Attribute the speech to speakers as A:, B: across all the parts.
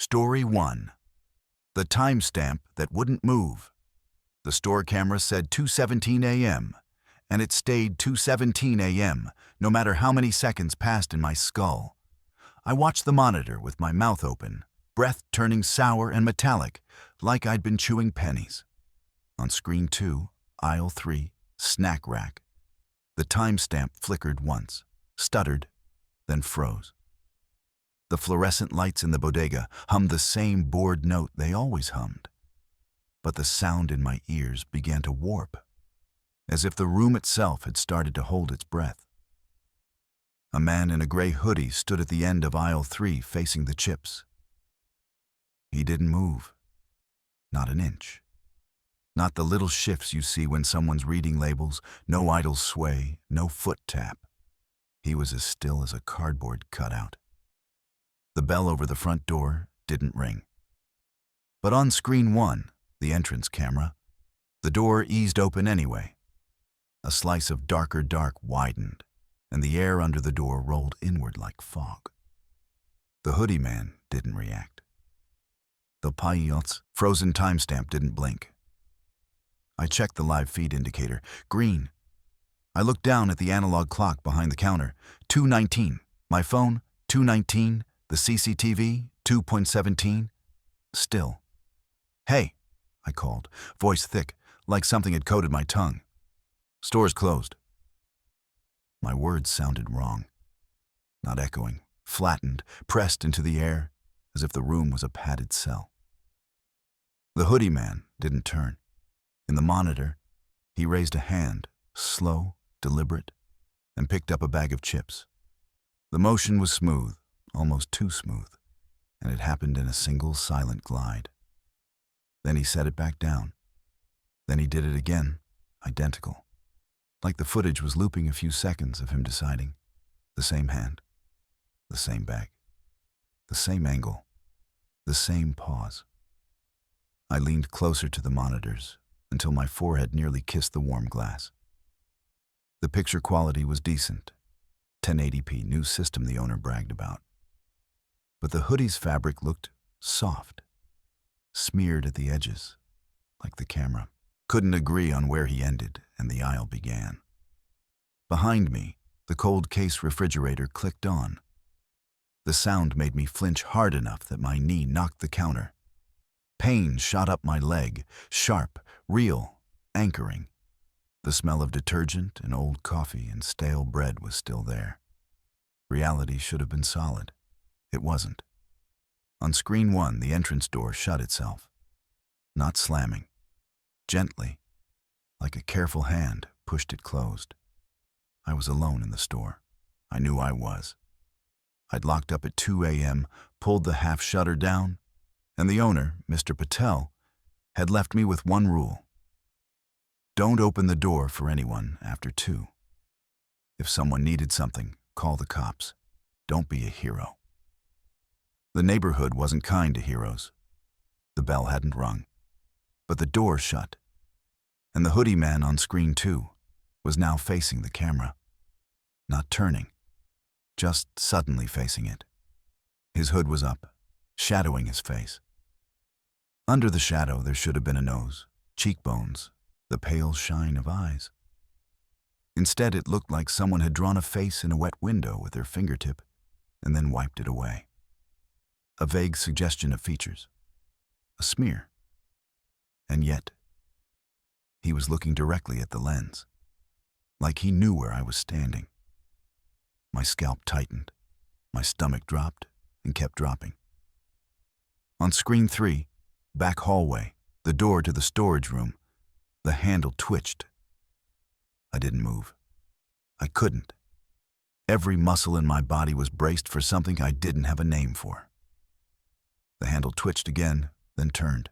A: Story 1. The timestamp that wouldn't move. The store camera said 2:17 a.m., and it stayed 2:17 a.m., no matter how many seconds passed in my skull. I watched the monitor with my mouth open, breath turning sour and metallic, like I'd been chewing pennies. On screen 2, aisle 3, snack rack. The timestamp flickered once, stuttered, then froze. The fluorescent lights in the bodega hummed the same bored note they always hummed. But the sound in my ears began to warp, as if the room itself had started to hold its breath. A man in a gray hoodie stood at the end of aisle 3 facing the chips. He didn't move. Not an inch. Not the little shifts you see when someone's reading labels, no idle sway, no foot tap. He was as still as a cardboard cutout. The bell over the front door didn't ring. But on screen 1, the entrance camera, the door eased open anyway. A slice of darker dark widened, and the air under the door rolled inward like fog. The hoodie man didn't react. The Payot's frozen timestamp didn't blink. I checked the live feed indicator. Green. I looked down at the analog clock behind the counter. 2:19. My phone, 2:19. The CCTV, 2:17. Still. Hey, I called, voice thick, like something had coated my tongue. Store's closed. My words sounded wrong. Not echoing, flattened, pressed into the air, as if the room was a padded cell. The hoodie man didn't turn. In the monitor, he raised a hand, slow, deliberate, and picked up a bag of chips. The motion was smooth, almost too smooth, and it happened in a single silent glide. Then he set it back down. Then he did it again, identical. Like the footage was looping a few seconds of him deciding. The same hand, the same bag, the same angle, the same pause. I leaned closer to the monitors until my forehead nearly kissed the warm glass. The picture quality was decent, 1080p, new system the owner bragged about. But the hoodie's fabric looked soft, smeared at the edges, like the camera couldn't agree on where he ended and the aisle began. Behind me, the cold case refrigerator clicked on. The sound made me flinch hard enough that my knee knocked the counter. Pain shot up my leg, sharp, real, anchoring. The smell of detergent and old coffee and stale bread was still there. Reality should have been solid. It wasn't. On screen 1, the entrance door shut itself. Not slamming. Gently, like a careful hand, pushed it closed. I was alone in the store. I knew I was. I'd locked up at 2 a.m., pulled the half shutter down, and the owner, Mr. Patel, had left me with one rule. Don't open the door for anyone after 2. If someone needed something, call the cops. Don't be a hero. The neighborhood wasn't kind to heroes. The bell hadn't rung, but the door shut, and the hoodie man on screen 2 was now facing the camera. Not turning, just suddenly facing it. His hood was up, shadowing his face. Under the shadow there should have been a nose, cheekbones, the pale shine of eyes. Instead, it looked like someone had drawn a face in a wet window with their fingertip and then wiped it away. A vague suggestion of features. A smear. And yet, he was looking directly at the lens, like he knew where I was standing. My scalp tightened, my stomach dropped and kept dropping. On screen 3, back hallway, the door to the storage room, the handle twitched. I didn't move. I couldn't. Every muscle in my body was braced for something I didn't have a name for. The handle twitched again, then turned.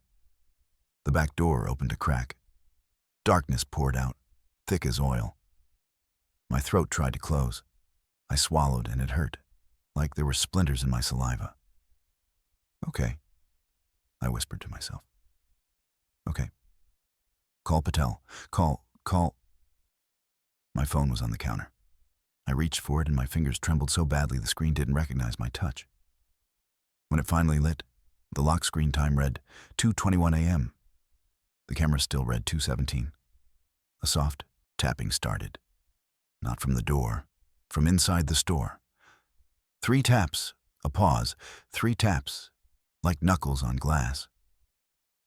A: The back door opened a crack. Darkness poured out, thick as oil. My throat tried to close. I swallowed and it hurt, like there were splinters in my saliva. Okay, I whispered to myself. Okay. Call Patel. Call. My phone was on the counter. I reached for it and my fingers trembled so badly the screen didn't recognize my touch. When it finally lit, The lock screen time read 2:21 a.m. The camera still read 2:17. A soft tapping started. Not from the door, from inside the store. 3 taps, a pause, 3 taps, like knuckles on glass.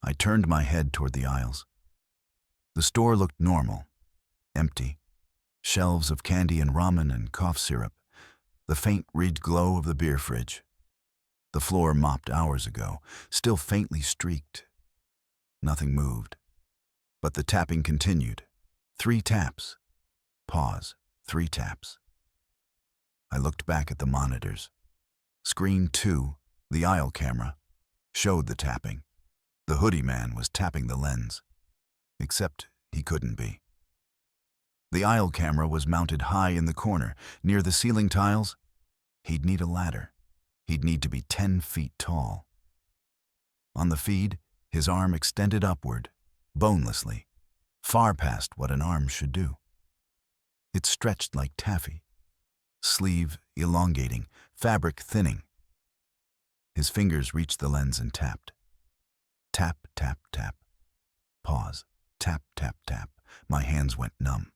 A: I turned my head toward the aisles. The store looked normal, empty. Shelves of candy and ramen and cough syrup. The faint red glow of the beer fridge. The floor mopped hours ago, still faintly streaked. Nothing moved. But the tapping continued. 3 taps. Pause. 3 taps. I looked back at the monitors. Screen 2, the aisle camera, showed the tapping. The hoodie man was tapping the lens. Except he couldn't be. The aisle camera was mounted high in the corner, near the ceiling tiles. He'd need a ladder. He'd need to be 10 feet tall. On the feed, his arm extended upward, bonelessly, far past what an arm should do. It stretched like taffy, sleeve elongating, fabric thinning. His fingers reached the lens and tapped. Tap, tap, tap. Pause. Tap, tap, tap. My hands went numb.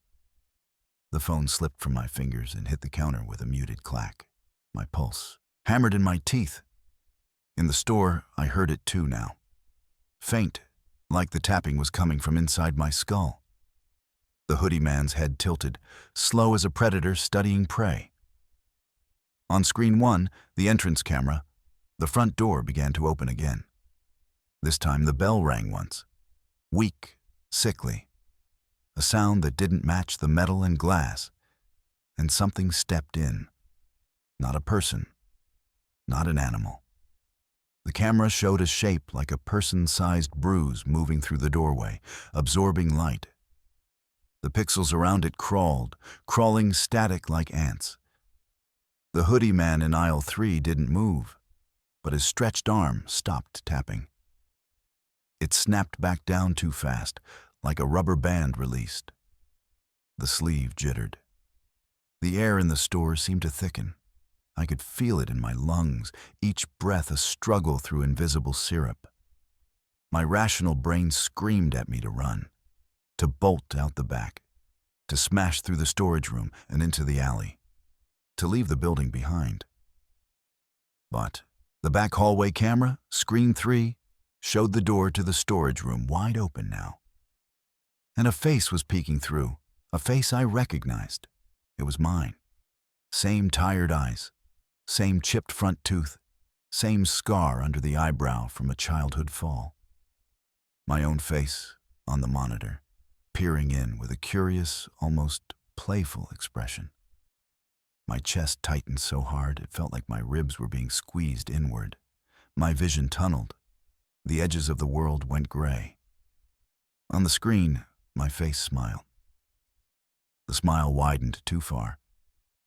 A: The phone slipped from my fingers and hit the counter with a muted clack. My pulse hammered in my teeth. In the store, I heard it too now. Faint, like the tapping was coming from inside my skull. The hoodie man's head tilted, slow as a predator studying prey. On screen 1, the entrance camera, the front door began to open again. This time the bell rang once. Weak, sickly. A sound that didn't match the metal and glass. And something stepped in. Not a person. Not an animal. The camera showed a shape like a person-sized bruise moving through the doorway, absorbing light. The pixels around it crawled, crawling static like ants. The hoodie man in aisle 3 didn't move, but his stretched arm stopped tapping. It snapped back down too fast, like a rubber band released. The sleeve jittered. The air in the store seemed to thicken. I could feel it in my lungs, each breath a struggle through invisible syrup. My rational brain screamed at me to run, to bolt out the back, to smash through the storage room and into the alley, to leave the building behind. But the back hallway camera, screen 3, showed the door to the storage room wide open now. And a face was peeking through, a face I recognized. It was mine. Same tired eyes, same chipped front tooth, same scar under the eyebrow from a childhood fall. My own face on the monitor, peering in with a curious, almost playful expression. My chest tightened so hard it felt like my ribs were being squeezed inward. My vision tunneled. The edges of the world went gray. On the screen, my face smiled. The smile widened too far,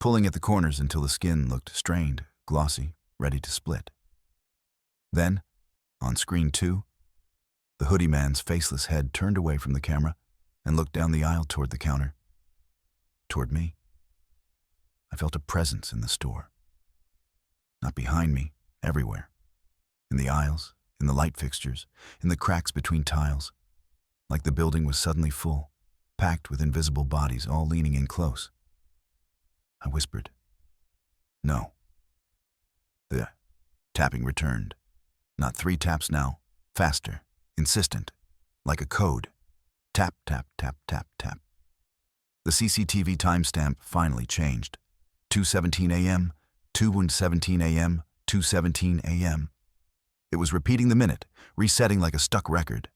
A: pulling at the corners until the skin looked strained, glossy, ready to split. Then, on screen 2, the hoodie man's faceless head turned away from the camera and looked down the aisle toward the counter. Toward me. I felt a presence in the store. Not behind me, everywhere. In the aisles, in the light fixtures, in the cracks between tiles. Like the building was suddenly full, packed with invisible bodies all leaning in close. I whispered, "No." The tapping returned. Not 3 taps now, faster, insistent, like a code. Tap, tap, tap, tap, tap. The CCTV timestamp finally changed. 2:17 a.m., 2:17 a.m., 2:17 a.m. It was repeating the minute, resetting like a stuck record.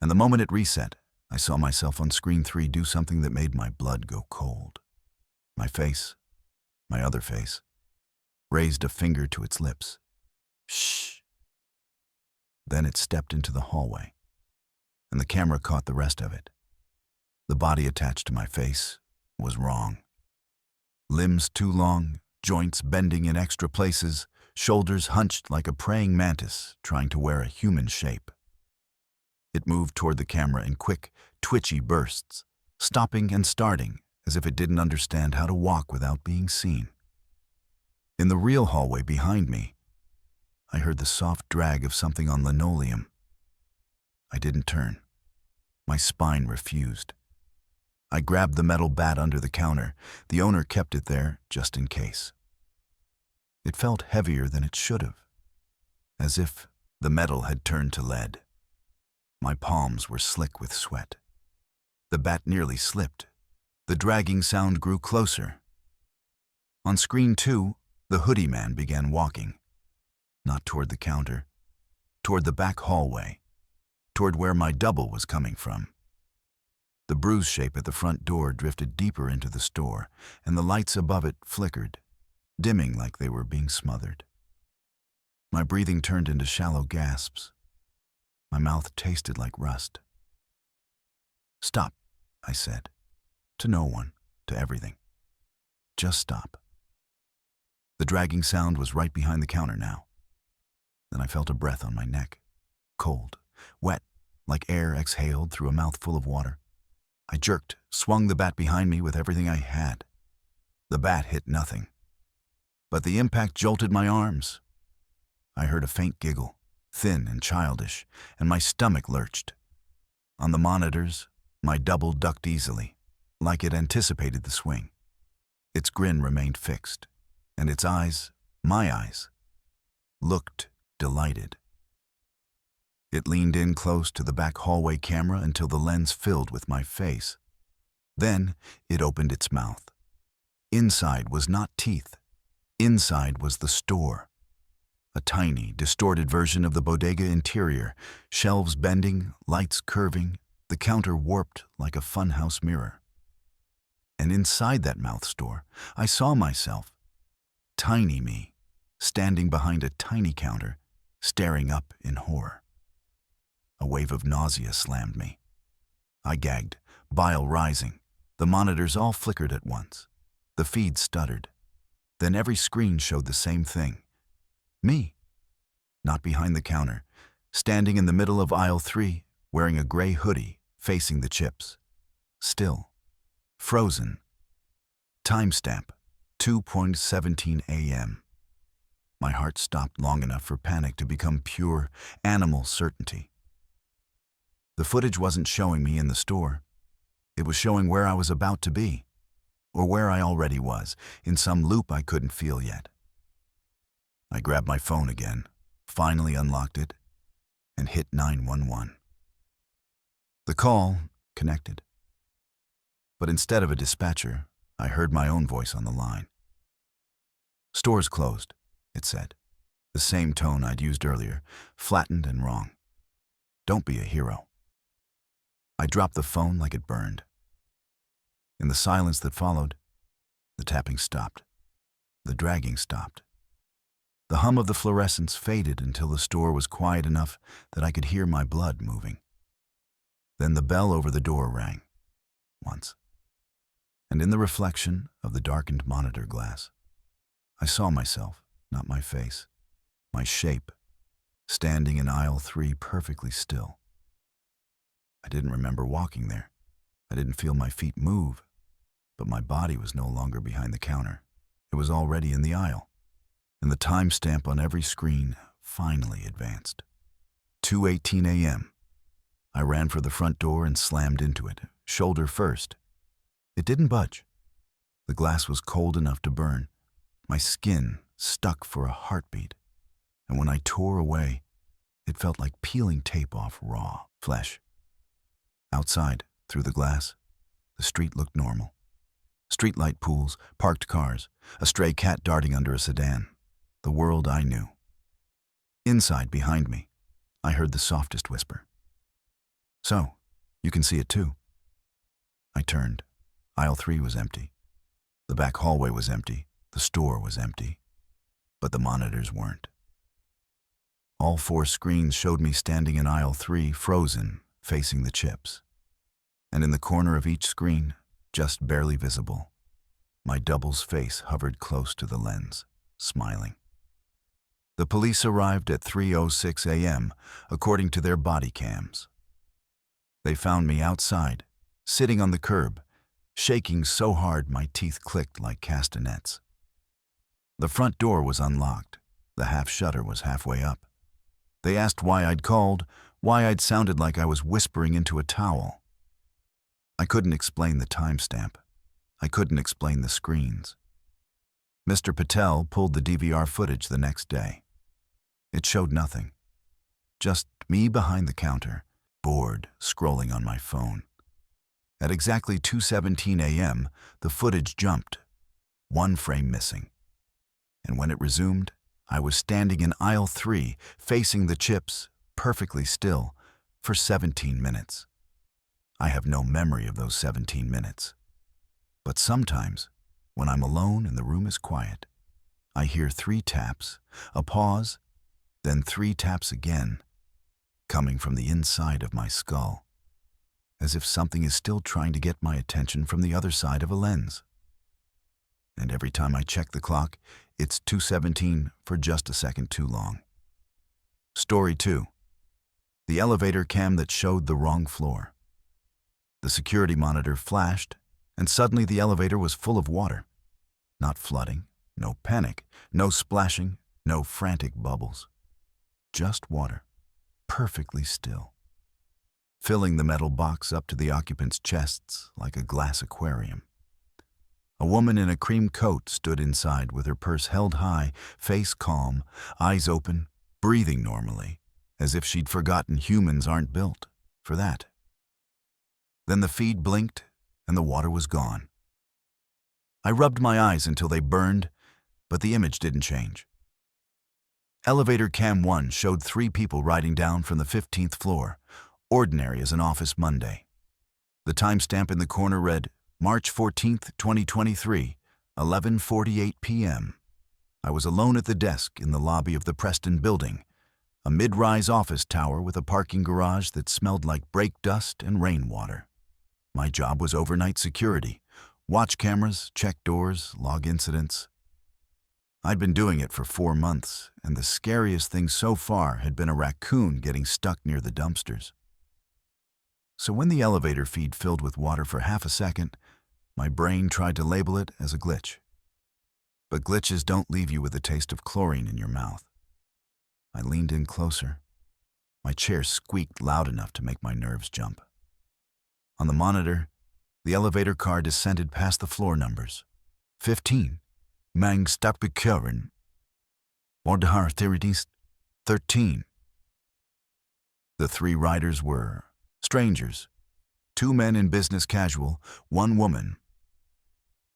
A: And the moment it reset, I saw myself on screen 3 do something that made my blood go cold. My face, my other face, raised a finger to its lips. Shh. Then it stepped into the hallway, and the camera caught the rest of it. The body attached to my face was wrong. Limbs too long, joints bending in extra places, shoulders hunched like a praying mantis trying to wear a human shape. It moved toward the camera in quick, twitchy bursts, stopping and starting as if it didn't understand how to walk without being seen. In the real hallway behind me, I heard the soft drag of something on linoleum. I didn't turn. My spine refused. I grabbed the metal bat under the counter. The owner kept it there just in case. It felt heavier than it should have, as if the metal had turned to lead. My palms were slick with sweat. The bat nearly slipped. The dragging sound grew closer. On screen 2, the hoodie man began walking. Not toward the counter, toward the back hallway, toward where my double was coming from. The bruise shape at the front door drifted deeper into the store, and the lights above it flickered, dimming like they were being smothered. My breathing turned into shallow gasps. My mouth tasted like rust. "Stop," I said. To no one, to everything. "Just stop." The dragging sound was right behind the counter now. Then I felt a breath on my neck, cold, wet, like air exhaled through a mouthful of water. I jerked, swung the bat behind me with everything I had. The bat hit nothing, but the impact jolted my arms. I heard a faint giggle, thin and childish, and my stomach lurched. On the monitors, my double ducked easily, like it anticipated the swing. Its grin remained fixed, and its eyes, my eyes, looked delighted. It leaned in close to the back hallway camera until the lens filled with my face. Then it opened its mouth. Inside was not teeth. Inside was the store. A tiny, distorted version of the bodega interior, shelves bending, lights curving, the counter warped like a funhouse mirror. And inside that mouth store, I saw myself, tiny me, standing behind a tiny counter, staring up in horror. A wave of nausea slammed me. I gagged, bile rising. The monitors all flickered at once. The feed stuttered. Then every screen showed the same thing. Me, not behind the counter, standing in the middle of aisle 3, wearing a gray hoodie, facing the chips. Still. Frozen. Timestamp, 2:17 a.m. My heart stopped long enough for panic to become pure, animal certainty. The footage wasn't showing me in the store. It was showing where I was about to be, or where I already was, in some loop I couldn't feel yet. I grabbed my phone again, finally unlocked it, and hit 911. The call connected. But instead of a dispatcher, I heard my own voice on the line. "Store's closed," it said, the same tone I'd used earlier, flattened and wrong. "Don't be a hero." I dropped the phone like it burned. In the silence that followed, the tapping stopped. The dragging stopped. The hum of the fluorescents faded until the store was quiet enough that I could hear my blood moving. Then the bell over the door rang, once. And in the reflection of the darkened monitor glass, I saw myself, not my face, my shape, standing in aisle 3 perfectly still. I didn't remember walking there. I didn't feel my feet move, but my body was no longer behind the counter. It was already in the aisle, and the timestamp on every screen finally advanced. 2:18 a.m. I ran for the front door and slammed into it, shoulder first. It didn't budge. The glass was cold enough to burn. My skin stuck for a heartbeat, and when I tore away, it felt like peeling tape off raw flesh. Outside, through the glass, the street looked normal. Streetlight pools, parked cars, a stray cat darting under a sedan. The world I knew. Inside, behind me, I heard the softest whisper. "So, you can see it too." I turned. Aisle 3 was empty. The back hallway was empty. The store was empty. But the monitors weren't. All 4 screens showed me standing in aisle 3, frozen, facing the chips. And in the corner of each screen, just barely visible, my double's face hovered close to the lens, smiling. The police arrived at 3:06 a.m., according to their body cams. They found me outside, sitting on the curb, shaking so hard my teeth clicked like castanets. The front door was unlocked, The half shutter was halfway up. They asked why I'd called, why I'd sounded like I was whispering into a towel. I couldn't explain the timestamp. I couldn't explain the screens. Mr. Patel pulled the DVR footage the next day. It showed nothing. Just me behind the counter, bored, scrolling on my phone. At exactly 2:17 a.m., the footage jumped, one frame missing. And when it resumed, I was standing in aisle 3, facing the chips, perfectly still, for 17 minutes. I have no memory of those 17 minutes. But sometimes, when I'm alone and the room is quiet, I hear 3 taps, a pause, then 3 taps again, coming from the inside of my skull, as if something is still trying to get my attention from the other side of a lens. And every time I check the clock, it's 2:17 for just a second too long. Story 2. The elevator cam that showed the wrong floor. The security monitor flashed, and suddenly the elevator was full of water. Not flooding, no panic, no splashing, no frantic bubbles. Just water, perfectly still, filling the metal box up to the occupants' chests like a glass aquarium. A woman in a cream coat stood inside with her purse held high, face calm, eyes open, breathing normally, as if she'd forgotten humans aren't built for that. Then the feed blinked, and the water was gone. I rubbed my eyes until they burned, but the image didn't change. Elevator Cam 1 showed 3 people riding down from the 15th floor, ordinary as an office Monday. The timestamp in the corner read, March 14th, 2023, 11:48 p.m. I was alone at the desk in the lobby of the Preston Building, a mid-rise office tower with a parking garage that smelled like brake dust and rainwater. My job was overnight security, watch cameras, check doors, log incidents. I'd been doing it for 4 months, and the scariest thing so far had been a raccoon getting stuck near the dumpsters. So when the elevator feed filled with water for half a second, my brain tried to label it as a glitch. But glitches don't leave you with a taste of chlorine in your mouth. I leaned in closer. My chair squeaked loud enough to make my nerves jump. On the monitor, the elevator car descended past the floor numbers. 15. Mang Stapikuren. Ordahar Thiridis. 13. The 3 riders were strangers, 2 men in business casual, 1 woman.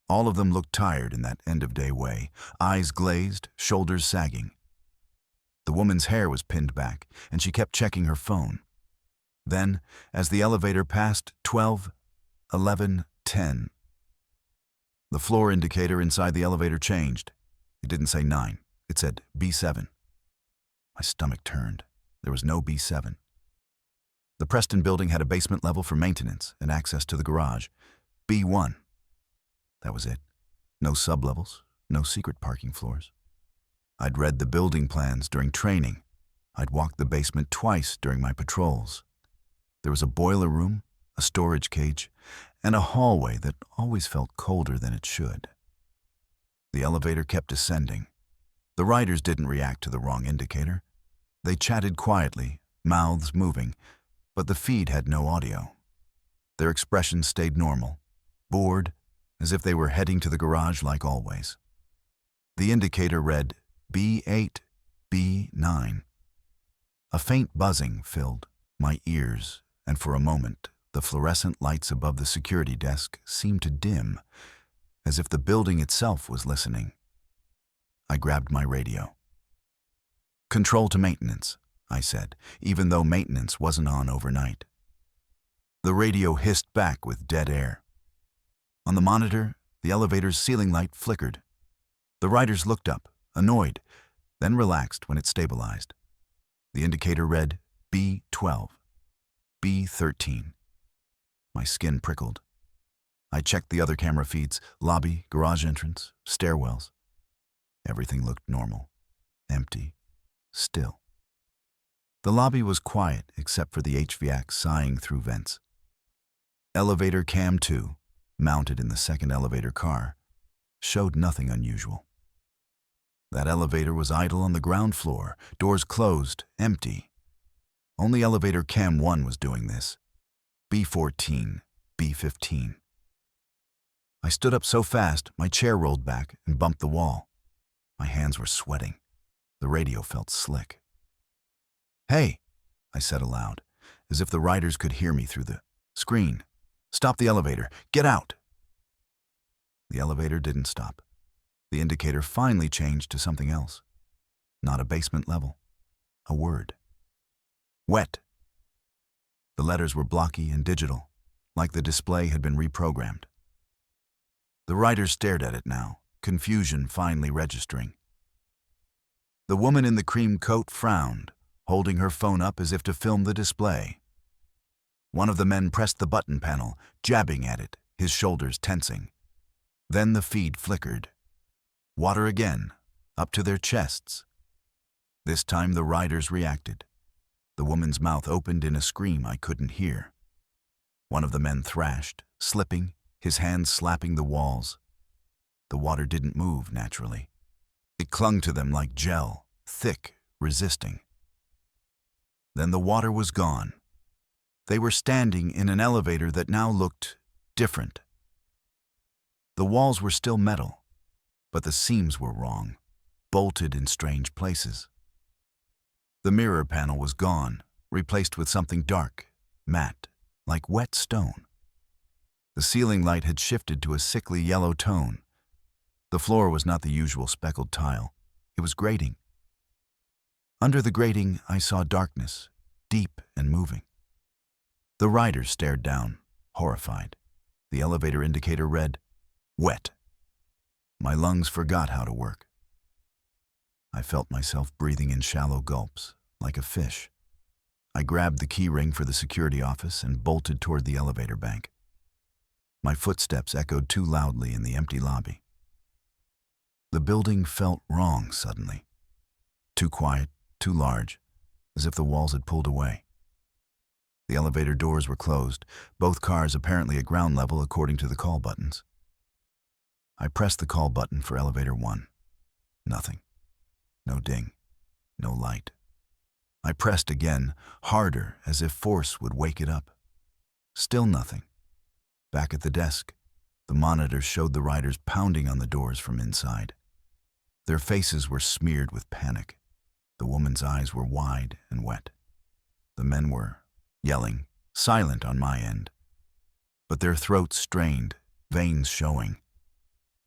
A: All of them looked tired in that end-of-day way, eyes glazed, shoulders sagging. The woman's hair was pinned back, and she kept checking her phone. Then, as the elevator passed 12, 11, 10, the floor indicator inside the elevator changed. It didn't say 9. It said B7. My stomach turned. There was no B7. The Preston Building had a basement level for maintenance and access to the garage. B1. That was it. No sublevels, no secret parking floors. I'd read the building plans during training. I'd walked the basement twice during my patrols. There was a boiler room, a storage cage, and a hallway that always felt colder than it should. The elevator kept descending. The riders didn't react to the wrong indicator. They chatted quietly, mouths moving, but the feed had no audio. Their expressions stayed normal, bored, as if they were heading to the garage like always. The indicator read B8, B9. A faint buzzing filled my ears, and for a moment, the fluorescent lights above the security desk seemed to dim, as if the building itself was listening. I grabbed my radio. Control to maintenance, I said, even though maintenance wasn't on overnight. The radio hissed back with dead air. On the monitor, the elevator's ceiling light flickered. The riders looked up, annoyed, then relaxed when it stabilized. The indicator read B12, B13. My skin prickled. I checked the other camera feeds, lobby, garage entrance, stairwells. Everything looked normal, empty, still. The lobby was quiet except for the HVAC sighing through vents. Elevator Cam 2, mounted in the second elevator car, showed nothing unusual. That elevator was idle on the ground floor, doors closed, empty. Only elevator Cam 1 was doing this. B14, B15. I stood up so fast, my chair rolled back and bumped the wall. My hands were sweating. The radio felt slick. "Hey," I said aloud, as if the riders could hear me through the screen. "Stop the elevator. Get out." The elevator didn't stop. The indicator finally changed to something else. Not a basement level. A word. Wet. The letters were blocky and digital, like the display had been reprogrammed. The riders stared at it now, confusion finally registering. The woman in the cream coat frowned, holding her phone up as if to film the display. One of the men pressed the button panel, jabbing at it, his shoulders tensing. Then the feed flickered. Water again, up to their chests. This time the riders reacted. The woman's mouth opened in a scream I couldn't hear. One of the men thrashed, slipping, his hands slapping the walls. The water didn't move naturally. It clung to them like gel, thick, resisting. Then the water was gone. They were standing in an elevator that now looked different. The walls were still metal, but the seams were wrong, bolted in strange places. The mirror panel was gone, replaced with something dark, matte, like wet stone. The ceiling light had shifted to a sickly yellow tone. The floor was not the usual speckled tile. It was grating. Under the grating, I saw darkness, deep and moving. The riders stared down, horrified. The elevator indicator read, "Wet." My lungs forgot how to work. I felt myself breathing in shallow gulps, like a fish. I grabbed the key ring for the security office and bolted toward the elevator bank. My footsteps echoed too loudly in the empty lobby. The building felt wrong suddenly. Too quiet, too large, as if the walls had pulled away. The elevator doors were closed, both cars apparently at ground level according to the call buttons. I pressed the call button for elevator 1. Nothing. No ding. No light. I pressed again, harder, as if force would wake it up. Still nothing. Back at the desk, the monitors showed the riders pounding on the doors from inside. Their faces were smeared with panic. The woman's eyes were wide and wet. The men were yelling, silent on my end. But their throats strained, veins showing.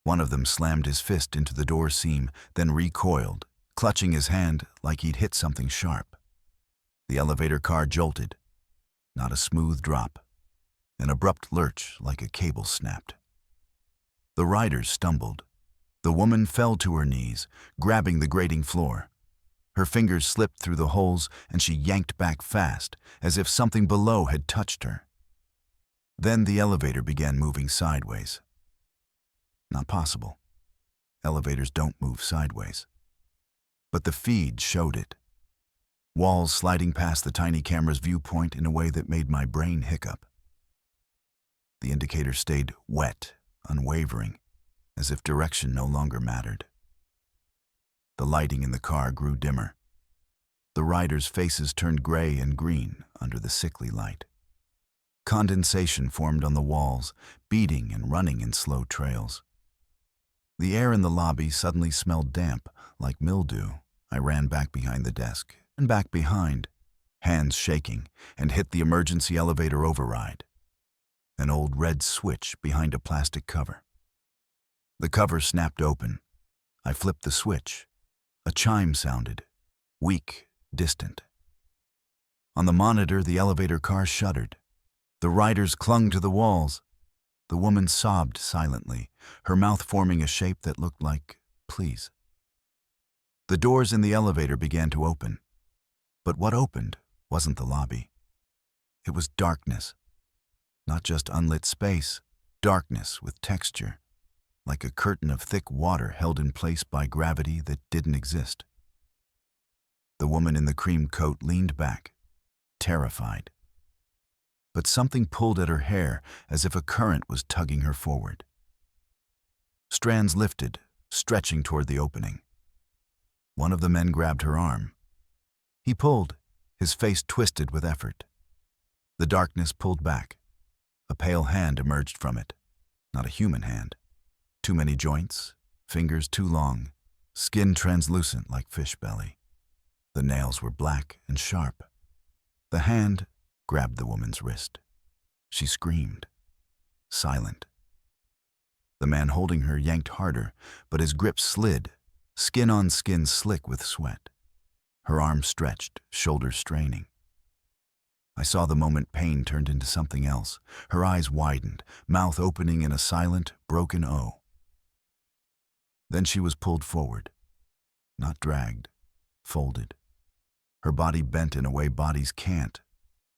A: One of them slammed his fist into the door seam, then recoiled, clutching his hand like he'd hit something sharp. The elevator car jolted. Not a smooth drop. An abrupt lurch like a cable snapped. The riders stumbled. The woman fell to her knees, grabbing the grating floor. Her fingers slipped through the holes and she yanked back fast, as if something below had touched her. Then the elevator began moving sideways. Not possible. Elevators don't move sideways. But the feed showed it. Walls sliding past the tiny camera's viewpoint in a way that made my brain hiccup. The indicator stayed wet, unwavering, as if direction no longer mattered. The lighting in the car grew dimmer. The riders' faces turned gray and green under the sickly light. Condensation formed on the walls, beating and running in slow trails. The air in the lobby suddenly smelled damp, like mildew. I ran back behind the desk, and back behind, hands shaking, and hit the emergency elevator override. An old red switch behind a plastic cover. The cover snapped open. I flipped the switch. A chime sounded, weak, distant. On the monitor, the elevator car shuddered. The riders clung to the walls. The woman sobbed silently, her mouth forming a shape that looked like, "Please." The doors in the elevator began to open. But what opened wasn't the lobby. It was darkness. Not just unlit space, darkness with texture, like a curtain of thick water held in place by gravity that didn't exist. The woman in the cream coat leaned back, terrified. But something pulled at her hair as if a current was tugging her forward. Strands lifted, stretching toward the opening. One of the men grabbed her arm. He pulled, his face twisted with effort. The darkness pulled back. A pale hand emerged from it. Not a human hand. Too many joints, fingers too long, skin translucent like fish belly. The nails were black and sharp. The hand grabbed the woman's wrist. She screamed. Silent. The man holding her yanked harder, but his grip slid, skin on skin slick with sweat. Her arms stretched, shoulders straining. I saw the moment pain turned into something else. Her eyes widened, mouth opening in a silent, broken O. Then she was pulled forward. Not dragged, folded. Her body bent in a way bodies can't,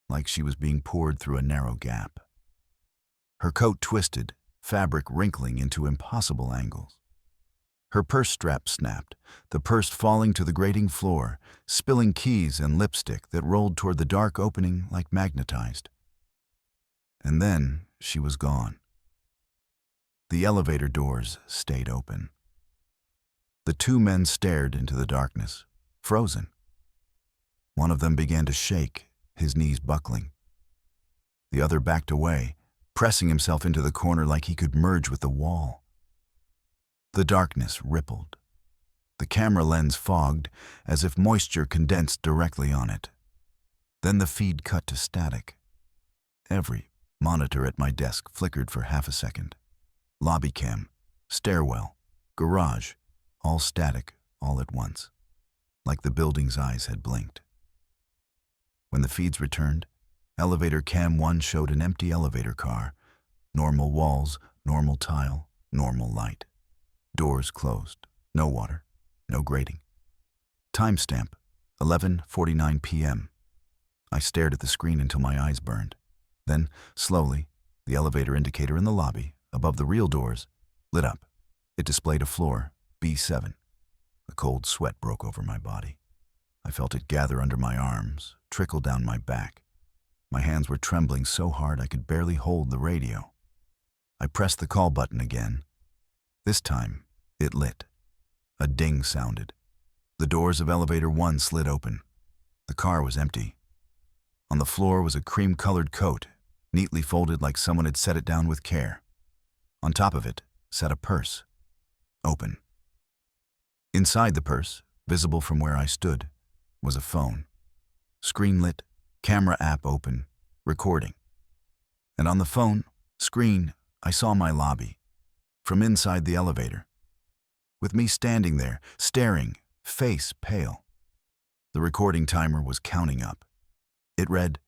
A: like she was being poured through a narrow gap. Her coat twisted, fabric wrinkling into impossible angles. Her purse strap snapped, the purse falling to the grating floor, spilling keys and lipstick that rolled toward the dark opening like magnetized. And then she was gone. The elevator doors stayed open. The two men stared into the darkness, frozen. One of them began to shake, his knees buckling. The other backed away, pressing himself into the corner like he could merge with the wall. The darkness rippled. The camera lens fogged, as if moisture condensed directly on it. Then the feed cut to static. Every monitor at my desk flickered for half a second. Lobby cam, stairwell, garage, all static, all at once, like the building's eyes had blinked. When the feeds returned, elevator cam 1 showed an empty elevator car. Normal walls, normal tile, normal light. Doors closed, no water, no grating. Timestamp, 11:49 p.m. I stared at the screen until my eyes burned. Then, slowly, the elevator indicator in the lobby, above the real doors, lit up. It displayed a floor, B7. A cold sweat broke over my body. I felt it gather under my arms, trickle down my back. My hands were trembling so hard I could barely hold the radio. I pressed the call button again. This time, it lit. A ding sounded. The doors of elevator 1 slid open. The car was empty. On the floor was a cream-colored coat, neatly folded like someone had set it down with care. On top of it sat a purse, open. Inside the purse, visible from where I stood, was a phone. Screen lit, camera app open, recording. And on the phone screen, I saw my lobby, from inside the elevator, with me standing there, staring, face pale. The recording timer was counting up. It read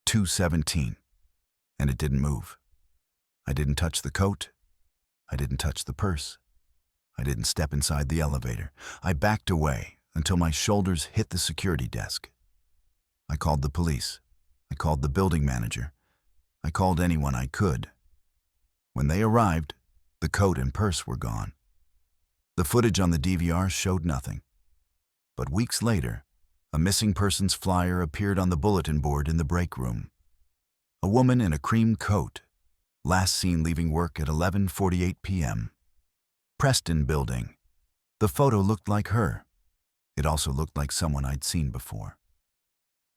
A: 2:17, and it didn't move. I didn't touch the coat. I didn't touch the purse. I didn't step inside the elevator. I backed away until my shoulders hit the security desk. I called the police. I called the building manager. I called anyone I could. When they arrived, the coat and purse were gone. The footage on the DVR showed nothing. But weeks later, a missing persons flyer appeared on the bulletin board in the break room. A woman in a cream coat, last seen leaving work at 11:48 p.m. Preston Building. The photo looked like her. It also looked like someone I'd seen before.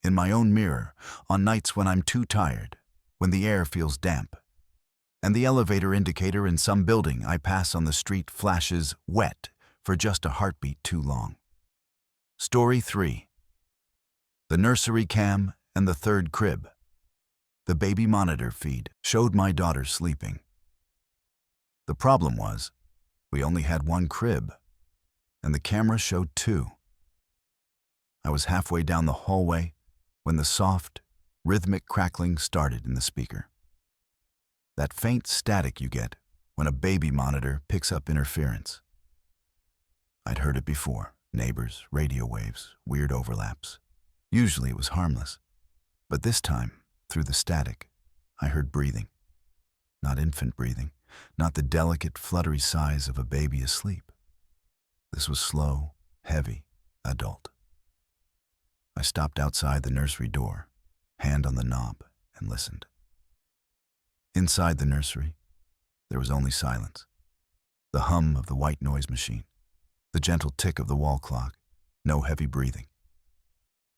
A: In my own mirror, on nights when I'm too tired, when the air feels damp, and the elevator indicator in some building I pass on the street flashes wet for just a heartbeat too long. Story 3. The nursery cam and the third crib. The baby monitor feed showed my daughter sleeping. The problem was, we only had one crib, and the camera showed 2. I was halfway down the hallway when the soft, rhythmic crackling started in the speaker. That faint static you get when a baby monitor picks up interference. I'd heard it before, neighbors, radio waves, weird overlaps. Usually it was harmless. But this time, through the static, I heard breathing. Not infant breathing, not the delicate, fluttery sighs of a baby asleep. This was slow, heavy, adult. I stopped outside the nursery door, hand on the knob, and listened. Inside the nursery, there was only silence. The hum of the white noise machine, the gentle tick of the wall clock, no heavy breathing.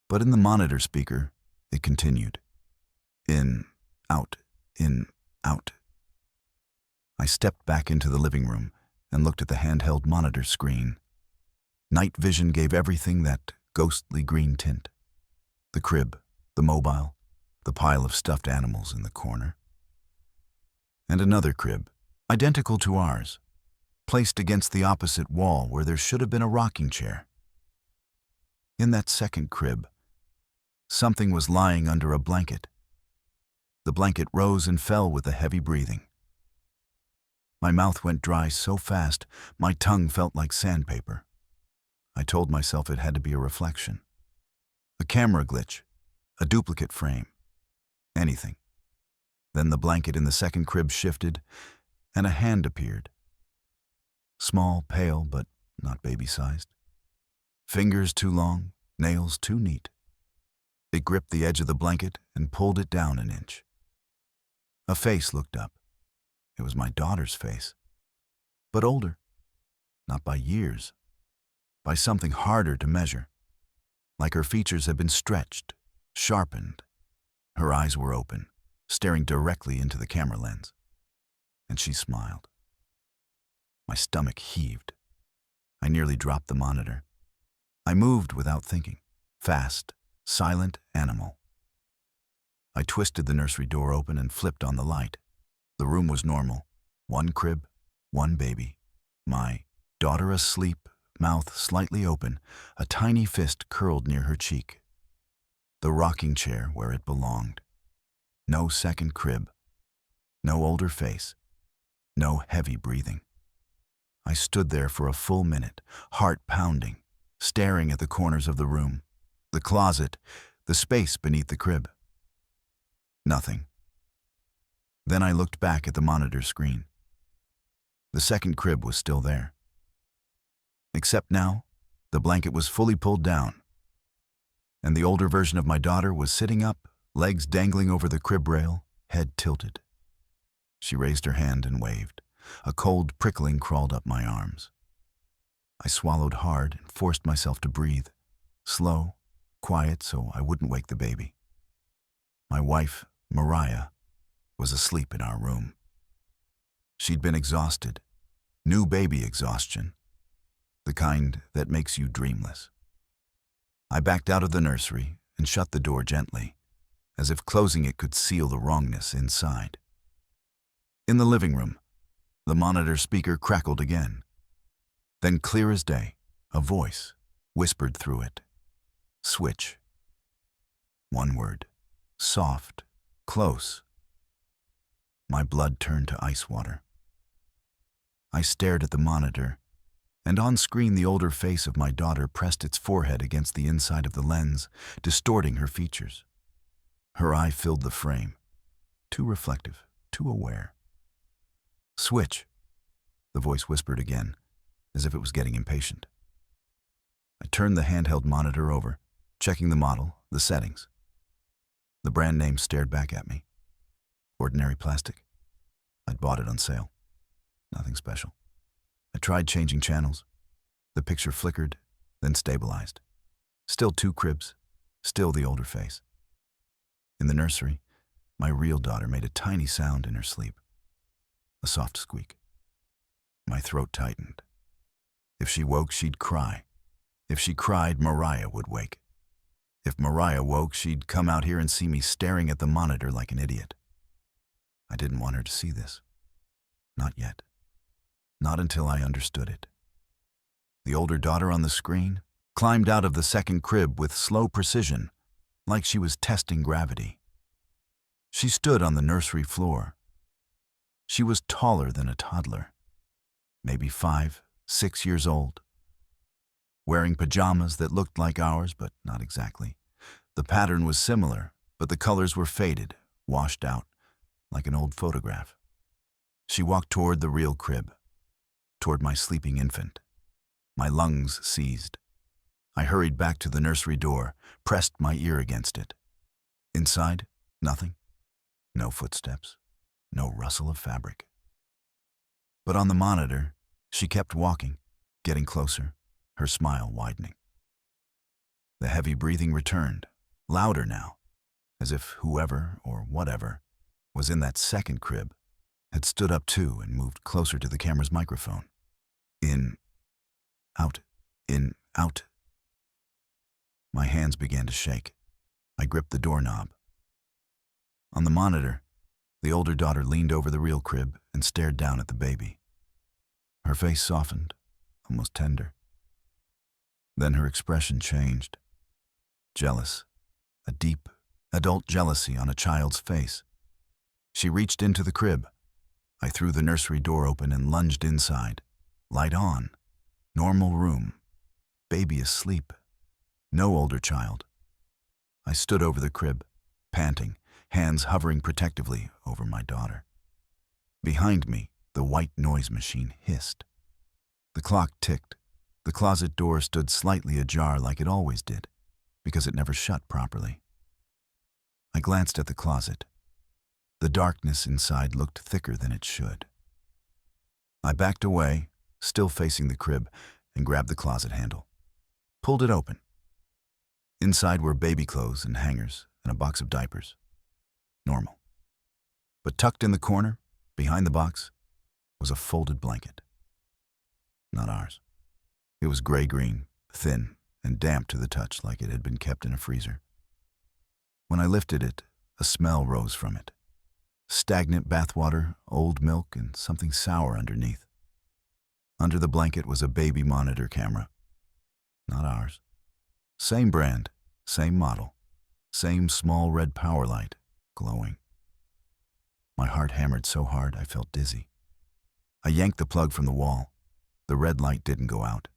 A: But in the monitor speaker, it continued. In, out, in, out. I stepped back into the living room and looked at the handheld monitor screen. Night vision gave everything that ghostly green tint. The crib, the mobile, the pile of stuffed animals in the corner. And another crib, identical to ours, placed against the opposite wall where there should have been a rocking chair. In that second crib, something was lying under a blanket. The blanket rose and fell with a heavy breathing. My mouth went dry so fast, my tongue felt like sandpaper. I told myself it had to be a reflection. A camera glitch, a duplicate frame, anything. Then the blanket in the second crib shifted, and a hand appeared. Small, pale, but not baby-sized. Fingers too long, nails too neat. It gripped the edge of the blanket and pulled it down an inch. A face looked up. It was my daughter's face, but older, not by years, by something harder to measure, like her features had been stretched, sharpened. Her eyes were open, staring directly into the camera lens, and she smiled. My stomach heaved. I nearly dropped the monitor. I moved without thinking, fast, silent animal. I twisted the nursery door open and flipped on the light. The room was normal. One crib, one baby. My daughter asleep, mouth slightly open, a tiny fist curled near her cheek. The rocking chair where it belonged. No second crib. No older face. No heavy breathing. I stood there for a full minute, heart pounding, staring at the corners of the room, the closet, the space beneath the crib. Nothing. Then I looked back at the monitor screen. The second crib was still there. Except now, the blanket was fully pulled down, and the older version of my daughter was sitting up, legs dangling over the crib rail, head tilted. She raised her hand and waved. A cold prickling crawled up my arms. I swallowed hard and forced myself to breathe, slow, quiet so I wouldn't wake the baby. My wife, Mariah, was asleep in our room. She'd been exhausted, new baby exhaustion, the kind that makes you dreamless. I backed out of the nursery and shut the door gently, as if closing it could seal the wrongness inside. In the living room, the monitor speaker crackled again. Then, clear as day, a voice whispered through it. Switch. One word. Soft. Close. My blood turned to ice water. I stared at the monitor, and on screen the older face of my daughter pressed its forehead against the inside of the lens, distorting her features. Her eye filled the frame. Too reflective, too aware. Switch, the voice whispered again, as if it was getting impatient. I turned the handheld monitor over, checking the model, the settings. The brand name stared back at me. Ordinary plastic. I'd bought it on sale. Nothing special. I tried changing channels. The picture flickered, then stabilized. Still two cribs, still the older face. In the nursery, my real daughter made a tiny sound in her sleep. A soft squeak. My throat tightened. If she woke, she'd cry. If she cried, Mariah would wake. If Mariah woke, she'd come out here and see me staring at the monitor like an idiot. I didn't want her to see this. Not yet. Not until I understood it. The older daughter on the screen climbed out of the second crib with slow precision, like she was testing gravity. She stood on the nursery floor. She was taller than a toddler, maybe 5, 6 years old, wearing pajamas that looked like ours, but not exactly. The pattern was similar, but the colors were faded, washed out, like an old photograph. She walked toward the real crib, toward my sleeping infant. My lungs seized. I hurried back to the nursery door, pressed my ear against it. Inside, nothing. No footsteps, no rustle of fabric. But on the monitor, she kept walking, getting closer, her smile widening. The heavy breathing returned, louder now, as if whoever or whatever was in that second crib had stood up too and moved closer to the camera's microphone. In, out, in, out. My hands began to shake. I gripped the doorknob. On the monitor, the older daughter leaned over the real crib and stared down at the baby. Her face softened, almost tender. Then her expression changed. Jealous, a deep, adult jealousy on a child's face. She reached into the crib. I threw the nursery door open and lunged inside. Light on. Normal room. Baby asleep. No older child. I stood over the crib, panting, hands hovering protectively over my daughter. Behind me, the white noise machine hissed. The clock ticked. The closet door stood slightly ajar like it always did, because it never shut properly. I glanced at the closet. The darkness inside looked thicker than it should. I backed away, still facing the crib, and grabbed the closet handle. Pulled it open. Inside were baby clothes and hangers and a box of diapers. Normal. But tucked in the corner, behind the box, was a folded blanket. Not ours. It was gray-green, thin, and damp to the touch like it had been kept in a freezer. When I lifted it, a smell rose from it. Stagnant bathwater, old milk, and something sour underneath. Under the blanket was a baby monitor camera. Not ours. Same brand, same model, same small red power light, glowing. My heart hammered so hard I felt dizzy. I yanked the plug from the wall. The red light didn't go out.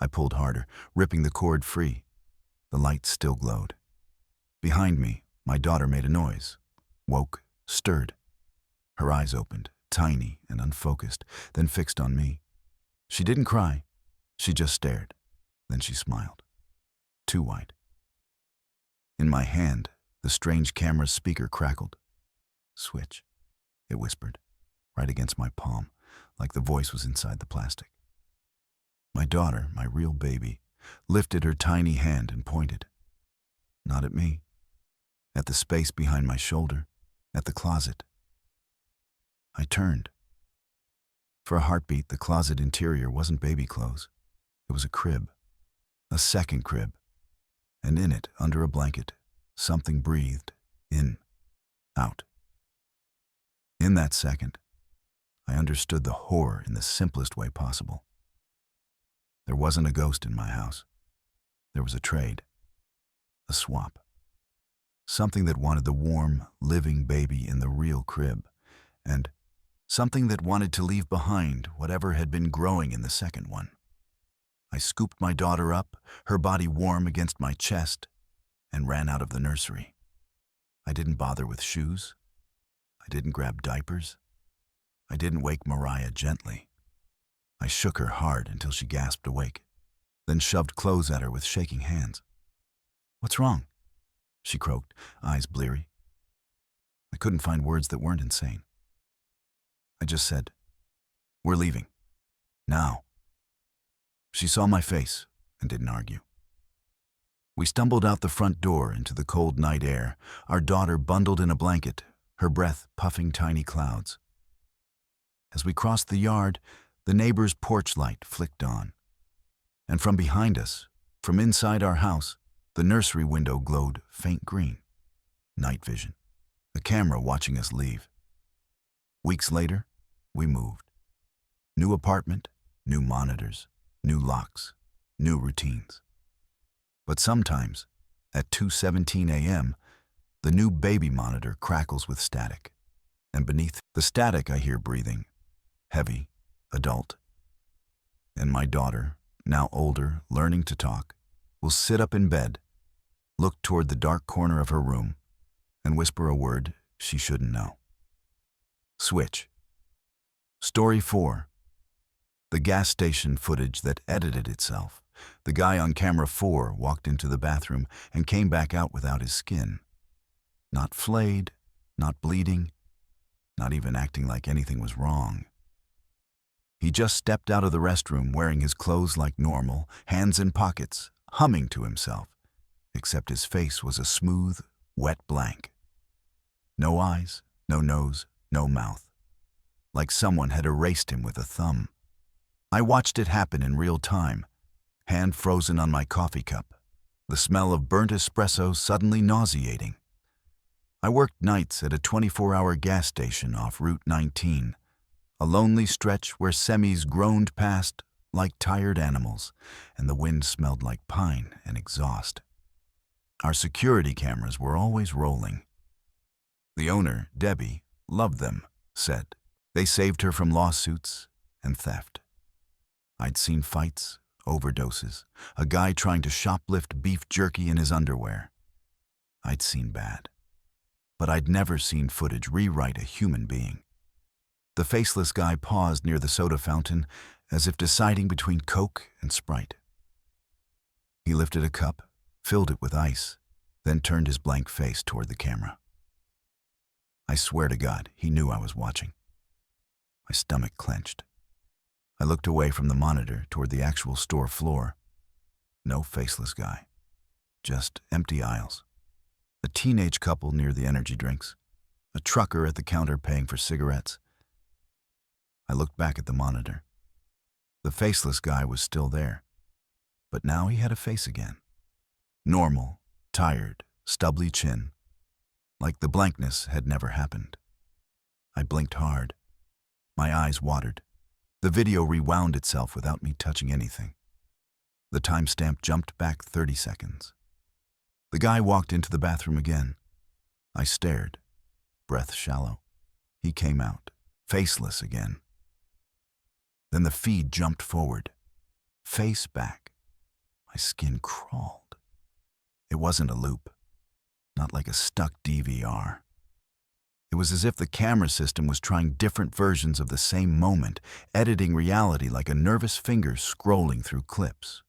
A: I pulled harder, ripping the cord free. The light still glowed. Behind me, my daughter made a noise, woke, stirred. Her eyes opened, tiny and unfocused, then fixed on me. She didn't cry. She just stared. Then she smiled. Too wide. In my hand, the strange camera's speaker crackled. Switch, it whispered, right against my palm, like the voice was inside the plastic. My daughter, my real baby, lifted her tiny hand and pointed. Not at me. At the space behind my shoulder, at the closet. I turned. For a heartbeat, the closet interior wasn't baby clothes. It was a crib. A second crib. And in it, under a blanket, something breathed. In. Out. In that second, I understood the horror in the simplest way possible. There wasn't a ghost in my house. There was a trade. A swap. Something that wanted the warm, living baby in the real crib, and something that wanted to leave behind whatever had been growing in the second one. I scooped my daughter up, her body warm against my chest, and ran out of the nursery. I didn't bother with shoes. I didn't grab diapers. I didn't wake Mariah gently. I shook her hard until she gasped awake, then shoved clothes at her with shaking hands. "What's wrong?" she croaked, eyes bleary. I couldn't find words that weren't insane. I just said, "We're leaving. Now." She saw my face and didn't argue. We stumbled out the front door into the cold night air, our daughter bundled in a blanket, her breath puffing tiny clouds. As we crossed the yard, the neighbor's porch light flicked on. And from behind us, from inside our house, the nursery window glowed faint green. Night vision. A camera watching us leave. Weeks later, we moved. New apartment, new monitors, new locks, new routines. But sometimes, at 2:17 a.m., the new baby monitor crackles with static. And beneath the static I hear breathing, heavy, adult. And my daughter, now older, learning to talk, will sit up in bed, look toward the dark corner of her room, and whisper a word she shouldn't know. Switch. Story 4. The gas station footage that edited itself. The guy on camera 4 walked into the bathroom and came back out without his skin. Not flayed, not bleeding, not even acting like anything was wrong. He just stepped out of the restroom wearing his clothes like normal, hands in pockets, humming to himself, except his face was a smooth, wet blank. No eyes, no nose, no mouth. Like someone had erased him with a thumb. I watched it happen in real time, hand frozen on my coffee cup, the smell of burnt espresso suddenly nauseating. I worked nights at a 24-hour gas station off Route 19, a lonely stretch where semis groaned past like tired animals, and the wind smelled like pine and exhaust. Our security cameras were always rolling. The owner, Debbie, loved them, said. They saved her from lawsuits and theft. I'd seen fights, overdoses, a guy trying to shoplift beef jerky in his underwear. I'd seen bad. But I'd never seen footage rewrite a human being. The faceless guy paused near the soda fountain as if deciding between Coke and Sprite. He lifted a cup, filled it with ice, then turned his blank face toward the camera. I swear to God, he knew I was watching. My stomach clenched. I looked away from the monitor toward the actual store floor. No faceless guy. Just empty aisles. A teenage couple near the energy drinks. A trucker at the counter paying for cigarettes. I looked back at the monitor. The faceless guy was still there. But now he had a face again. Normal, tired, stubbly chin. Like the blankness had never happened. I blinked hard. My eyes watered. The video rewound itself without me touching anything. The timestamp jumped back 30 seconds. The guy walked into the bathroom again. I stared, breath shallow. He came out, faceless again. Then the feed jumped forward, face back. My skin crawled. It wasn't a loop, not like a stuck DVR. It was as if the camera system was trying different versions of the same moment, editing reality like a nervous finger scrolling through clips.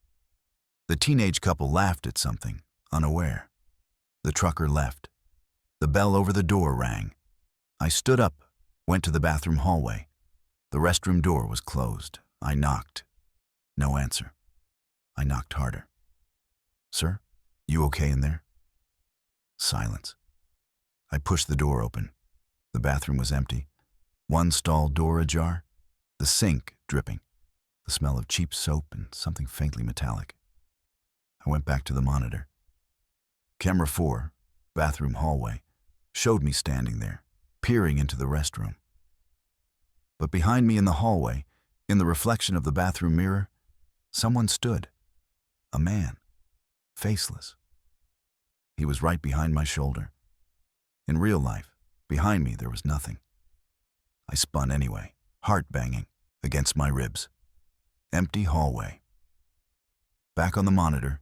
A: The teenage couple laughed at something, unaware. The trucker left. The bell over the door rang. I stood up, went to the bathroom hallway. The restroom door was closed. I knocked. No answer. I knocked harder. "Sir, you okay in there?" Silence. I pushed the door open. The bathroom was empty. One stall door ajar. The sink dripping. The smell of cheap soap and something faintly metallic. I went back to the monitor. Camera 4, bathroom hallway, showed me standing there, peering into the restroom. But behind me in the hallway, in the reflection of the bathroom mirror, someone stood. A man, faceless. He was right behind my shoulder. In real life, behind me there was nothing. I spun anyway, heart banging, against my ribs. Empty hallway. Back on the monitor,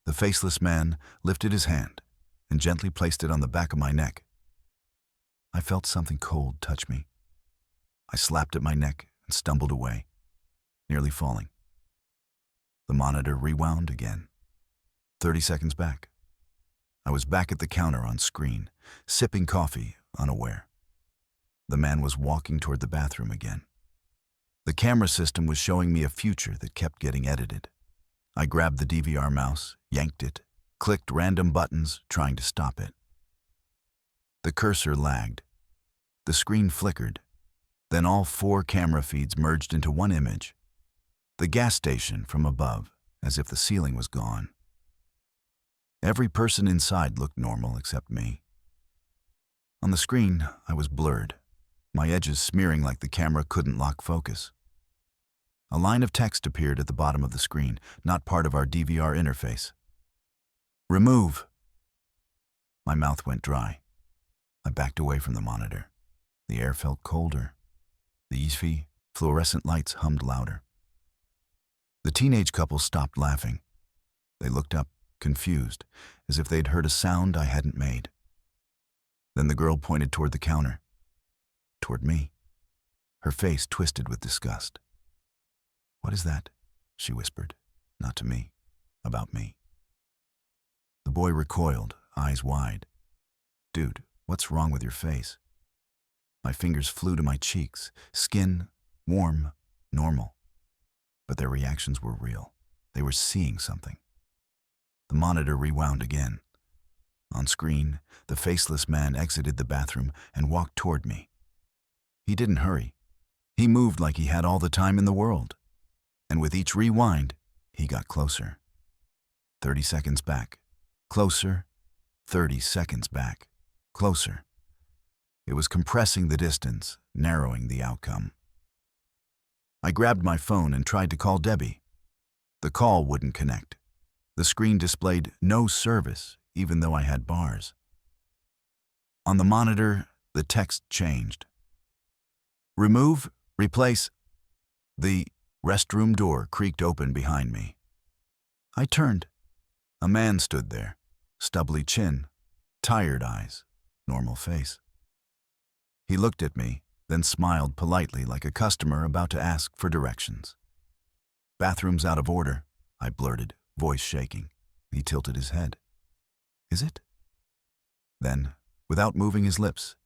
A: the faceless man lifted his hand and gently placed it on the back of my neck. I felt something cold touch me. I slapped at my neck and stumbled away, nearly falling. The monitor rewound again. 30 seconds back. I was back at the counter on screen, sipping coffee, unaware. The man was walking toward the bathroom again. The camera system was showing me a future that kept getting edited. I grabbed the DVR mouse, yanked it, clicked random buttons, trying to stop it. The cursor lagged. The screen flickered. Then all 4 camera feeds merged into one image. The gas station from above, as if the ceiling was gone. Every person inside looked normal except me. On the screen, I was blurred, my edges smearing like the camera couldn't lock focus. A line of text appeared at the bottom of the screen, not part of our DVR interface. "Remove." My mouth went dry. I backed away from the monitor. The air felt colder. The easy fluorescent lights hummed louder. The teenage couple stopped laughing. They looked up, confused, as if they'd heard a sound I hadn't made. Then the girl pointed toward the counter. Toward me. Her face twisted with disgust. "What is that?" she whispered, not to me, about me. The boy recoiled, eyes wide. "Dude, what's wrong with your face?" My fingers flew to my cheeks, skin, warm, normal. But their reactions were real. They were seeing something. The monitor rewound again. On screen, the faceless man exited the bathroom and walked toward me. He didn't hurry. He moved like he had all the time in the world. And with each rewind, he got closer. 30 seconds back. Closer. 30 seconds back. Closer. It was compressing the distance, narrowing the outcome. I grabbed my phone and tried to call Debbie. The call wouldn't connect. The screen displayed no service, even though I had bars. On the monitor, the text changed. Remove, replace. The restroom door creaked open behind me. I turned. A man stood there, stubbly chin, tired eyes, normal face. He looked at me, then smiled politely like a customer about to ask for directions. Bathroom's out of order, I blurted, voice shaking. He tilted his head. Is it? Then, without moving his lips,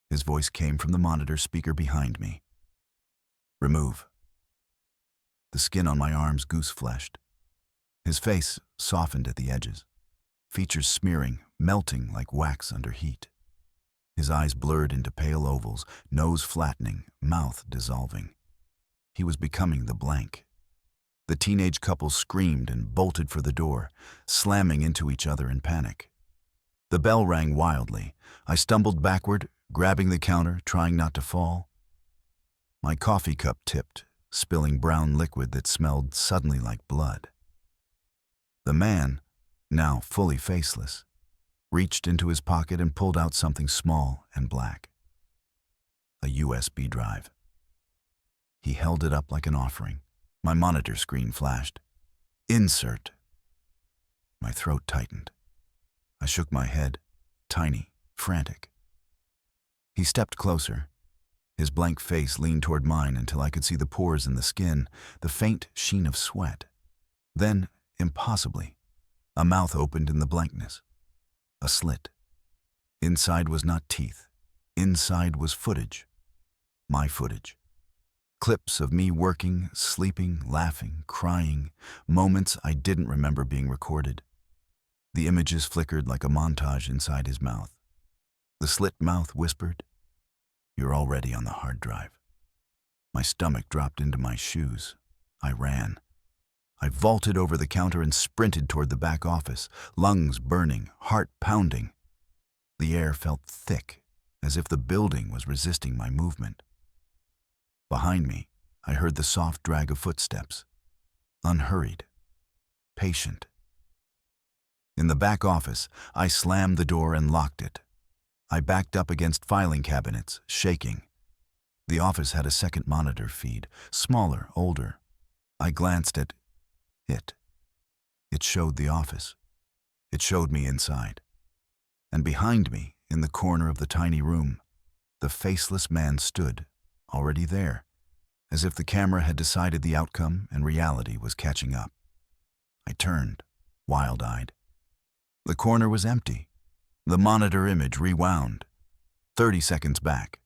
A: his voice came from the monitor speaker behind me. Remove. The skin on my arms goose-fleshed. His face softened at the edges, features smearing, melting like wax under heat. His eyes blurred into pale ovals, nose flattening, mouth dissolving. He was becoming the blank. The teenage couple screamed and bolted for the door, slamming into each other in panic. The bell rang wildly. I stumbled backward, grabbing the counter, trying not to fall. My coffee cup tipped, spilling brown liquid that smelled suddenly like blood. The man, now fully faceless, reached into his pocket and pulled out something small and black. A USB drive. He held it up like an offering. My monitor screen flashed. Insert. My throat tightened. I shook my head, tiny, frantic. He stepped closer. His blank face leaned toward mine until I could see the pores in the skin, the faint sheen of sweat. Then, impossibly, a mouth opened in the blankness. A slit. Inside was not teeth. Inside was footage. My footage. Clips of me working, sleeping, laughing, crying, moments I didn't remember being recorded. The images flickered like a montage inside his mouth. The slit mouth whispered, "You're already on the hard drive." My stomach dropped into my shoes. I ran. I vaulted over the counter and sprinted toward the back office, lungs burning, heart pounding. The air felt thick, as if the building was resisting my movement. Behind me, I heard the soft drag of footsteps. Unhurried. Patient. In the back office, I slammed the door and locked it. I backed up against filing cabinets, shaking. The office had a second monitor feed, smaller, older. I glanced at it. It showed the office. It showed me inside. And behind me, in the corner of the tiny room, the faceless man stood, already there, as if the camera had decided the outcome and reality was catching up. I turned, wild-eyed. The corner was empty. The monitor image rewound. 30 seconds back.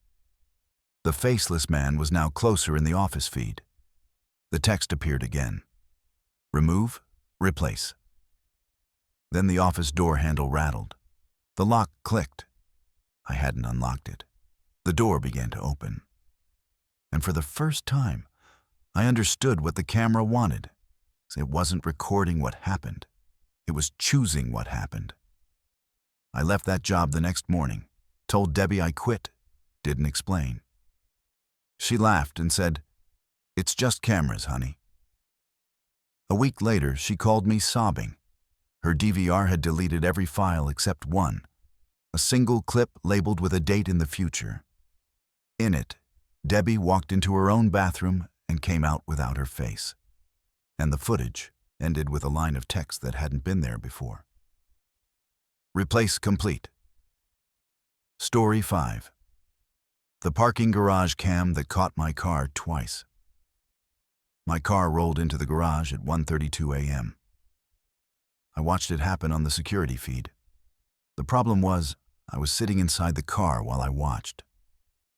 A: The faceless man was now closer in the office feed. The text appeared again. Remove, replace. Then the office door handle rattled. The lock clicked. I hadn't unlocked it. The door began to open. And for the first time, I understood what the camera wanted. It wasn't recording what happened. It was choosing what happened. I left that job the next morning, told Debbie I quit, didn't explain. She laughed and said, "It's just cameras, honey." A week later, she called me sobbing. Her DVR had deleted every file except one, a single clip labeled with a date in the future. In it, Debbie walked into her own bathroom and came out without her face. And the footage ended with a line of text that hadn't been there before. Replace complete. Story 5. The parking garage cam that caught my car twice. My car rolled into the garage at 1:32 a.m. I watched it happen on the security feed. The problem was, I was sitting inside the car while I watched.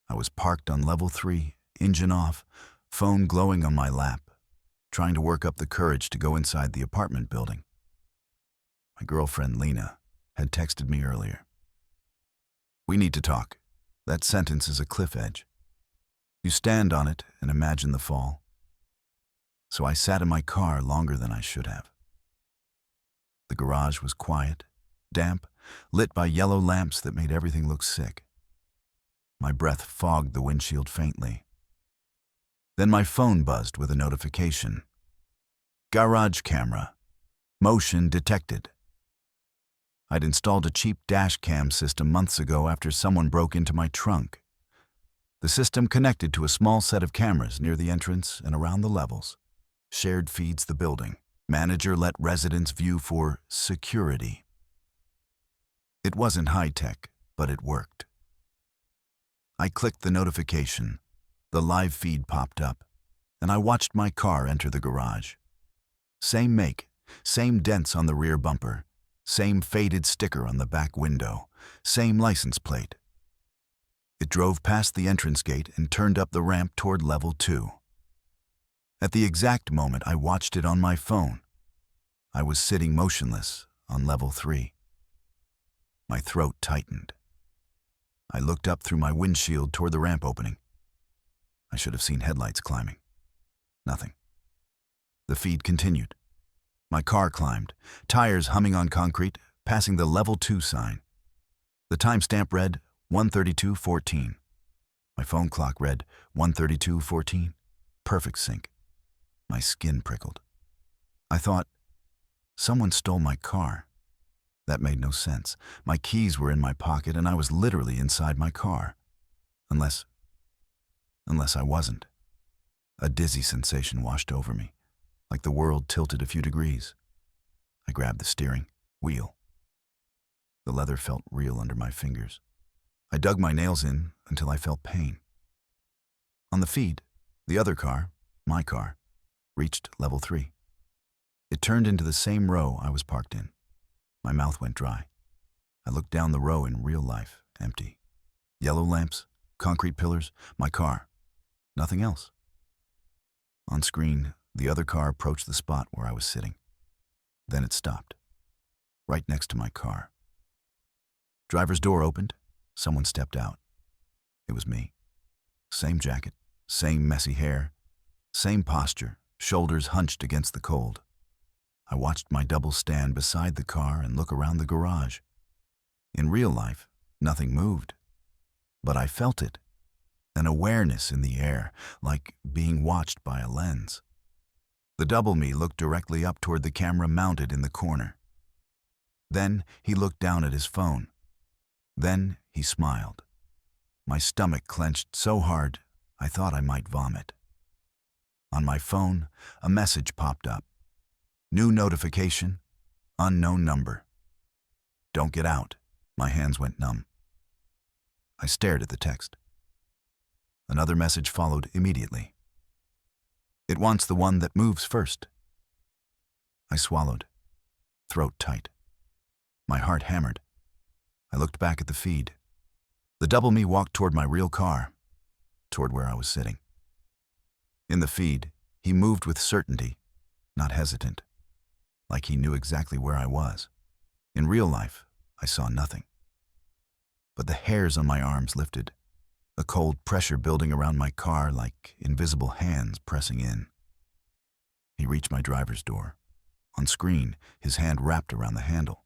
A: I was parked on level 3, engine off, phone glowing on my lap, trying to work up the courage to go inside the apartment building. My girlfriend, Lena, had texted me earlier. "We need to talk. That sentence is a cliff edge. You stand on it and imagine the fall." So I sat in my car longer than I should have. The garage was quiet, damp, lit by yellow lamps that made everything look sick. My breath fogged the windshield faintly. Then my phone buzzed with a notification. Garage camera. Motion detected. I'd installed a cheap dash cam system months ago after someone broke into my trunk. The system connected to a small set of cameras near the entrance and around the levels. Shared feeds the building. Manager let residents view for security. It wasn't high-tech, but it worked. I clicked the notification. The live feed popped up, and I watched my car enter the garage. Same make, same dents on the rear bumper, same faded sticker on the back window, same license plate. It drove past the entrance gate and turned up the ramp toward level 2. At the exact moment I watched it on my phone, I was sitting motionless on level 3. My throat tightened. I looked up through my windshield toward the ramp opening. I should have seen headlights climbing. Nothing. The feed continued. My car climbed, tires humming on concrete, passing the level 2 sign. The timestamp read 1:32:14. My phone clock read 1:32:14. Perfect sync. My skin prickled. I thought, someone stole my car. That made no sense. My keys were in my pocket and I was literally inside my car. Unless I wasn't. A dizzy sensation washed over me, like the world tilted a few degrees. I grabbed the steering wheel. The leather felt real under my fingers. I dug my nails in until I felt pain. On the feed, the other car, my car, reached level 3. It turned into the same row I was parked in. My mouth went dry. I looked down the row in real life, empty. Yellow lamps, concrete pillars, my car. Nothing else. On screen, the other car approached the spot where I was sitting. Then it stopped, right next to my car. Driver's door opened. Someone stepped out. It was me. Same jacket, same messy hair, same posture, shoulders hunched against the cold. I watched my double stand beside the car and look around the garage. In real life, nothing moved. But I felt it. An awareness in the air, like being watched by a lens. The double me looked directly up toward the camera mounted in the corner. Then he looked down at his phone. Then he smiled. My stomach clenched so hard, I thought I might vomit. On my phone, a message popped up. New notification, unknown number. Don't get out. My hands went numb. I stared at the text. Another message followed immediately. It wants the one that moves first. I swallowed, throat tight. My heart hammered. I looked back at the feed. The double me walked toward my real car, toward where I was sitting. In the feed, he moved with certainty, not hesitant, like he knew exactly where I was. In real life, I saw nothing. But the hairs on my arms lifted, a cold pressure building around my car like invisible hands pressing in. He reached my driver's door. On screen, his hand wrapped around the handle.